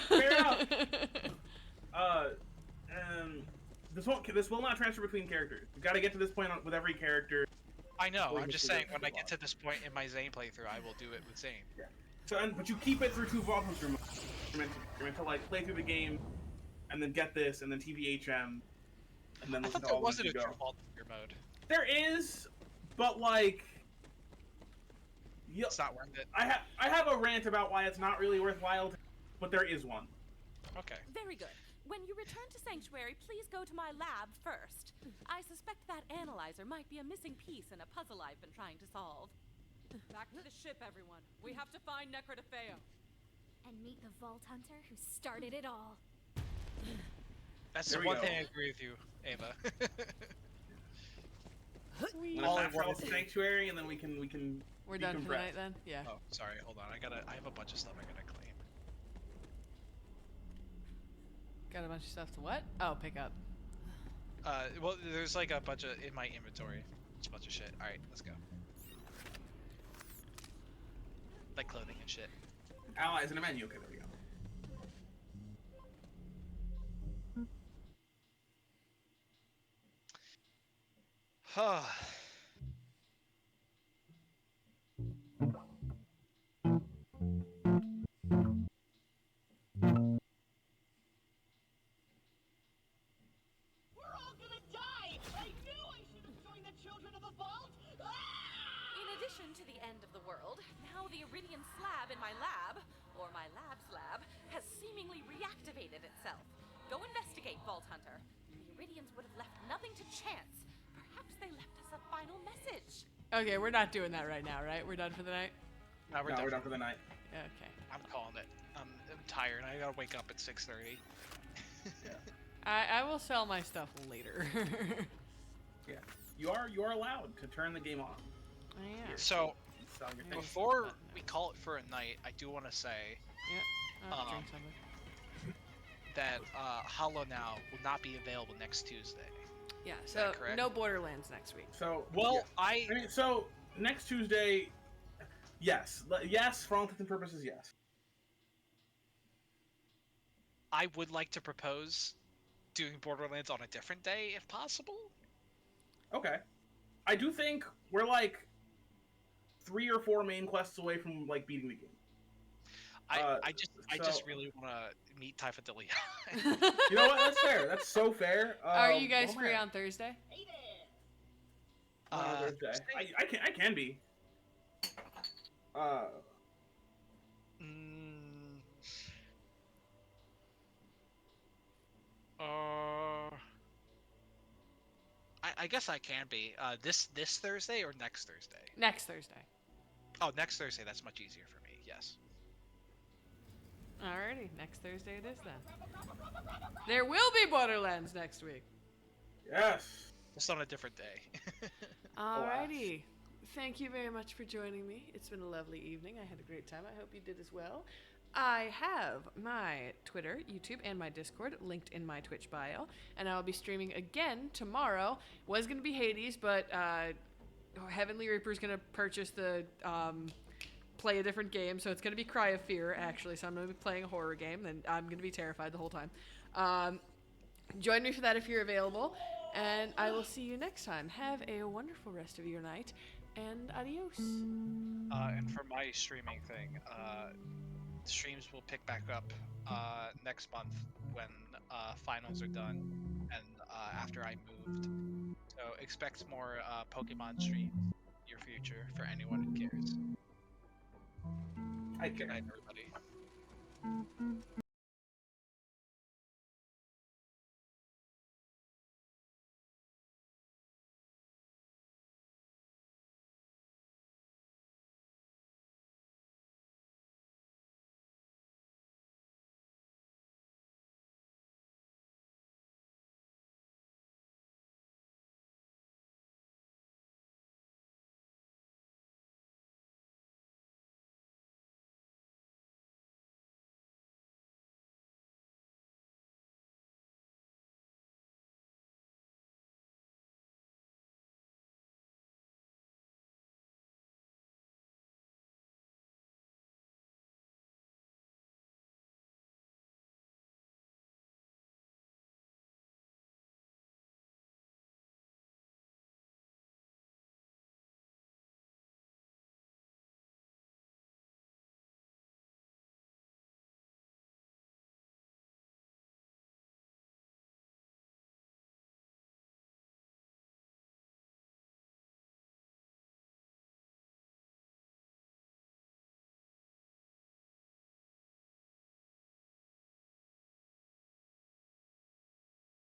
Fair enough. This will not transfer between characters. You got to get to this point with every character. I know. Before I'm you just get to saying, the when I vault. get to this point in my Zane playthrough, I will do it with Zane. So, but you keep it through 2 Vault Hunter modes. You're meant to like play through the game, and then get this, and then TVHM, and then I listen thought to there all of wasn't them a as you True go. Vault mode. There is, but like, It's not worth it. I have a rant about why it's not really worthwhile, but there is one. Okay. Very good. When you return to Sanctuary, please go to my lab first. I suspect that analyzer might be a missing piece in a puzzle I've been trying to solve. Back to the ship, everyone. We have to find Necrotafeo. And meet the Vault Hunter who started it all. That's There the we one go. thing I agree with you, Ava. When All I it's want not Sanctuary, and then we can We're done for the decompress. night then? Yeah. Oh, sorry. Hold on. I have a bunch of stuff I gotta claim. Got a bunch of stuff to what? Oh, pick up. Well, there's like a bunch of in my inventory. It's a bunch of shit. All right, let's go. Like clothing and shit. Allies in a menu. Okay, there we go. Huh. addition to the end of the world, now the Iridium slab in my lab, or my lab's lab, has seemingly reactivated itself. Go investigate, Vault Hunter. The Iridians would have left nothing to chance. Perhaps they left us a final message. Okay, we're not doing that right now, right? We're done for the night? No, we're done for the night. Okay. I'm calling it. I'm tired. I gotta wake up at 6:30. Yeah. I will sell my stuff later. Yeah. You are allowed to turn the game off. I am. So, Sell your things. before we call it for a night, I do want to say Yeah. I'll drink something. that Hollow Now will not be available next Tuesday. Yeah, Is so that correct? no Borderlands next week. So Well, yeah. I mean, so next Tuesday, yes, for all intents and purposes, yes. I would like to propose doing Borderlands on a different day, if possible. Okay. I do think we're like 3 or 4 main quests away from like beating the game. I just so- really want to meet Typha Delia. You know what? That's fair. That's so fair. Are you guys what am free I- on Thursday? Thursday? I can be. Mm, I guess I can be. This Thursday or next Thursday? Next Thursday. Oh, next Thursday. That's much easier for me. Yes. Alrighty, next Thursday it is then. There will be Borderlands next week. Yes. Just on a different day. Alrighty. Thank you very much for joining me. It's been a lovely evening. I had a great time. I hope you did as well. I have my Twitter, YouTube, and my Discord linked in my Twitch bio, and I'll be streaming again tomorrow. Was going to be Hades, but Heavenly Reaper's going to purchase the play a different game, so it's going to be Cry of Fear, actually, so I'm going to be playing a horror game, and I'm going to be terrified the whole time. Join me for that if you're available, and I will see you next time. Have a wonderful rest of your night, and adios. And for my streaming thing, streams will pick back up next month when finals are done and after I moved. So expect more Pokemon streams in your future for anyone who cares. I Good care. night, everybody.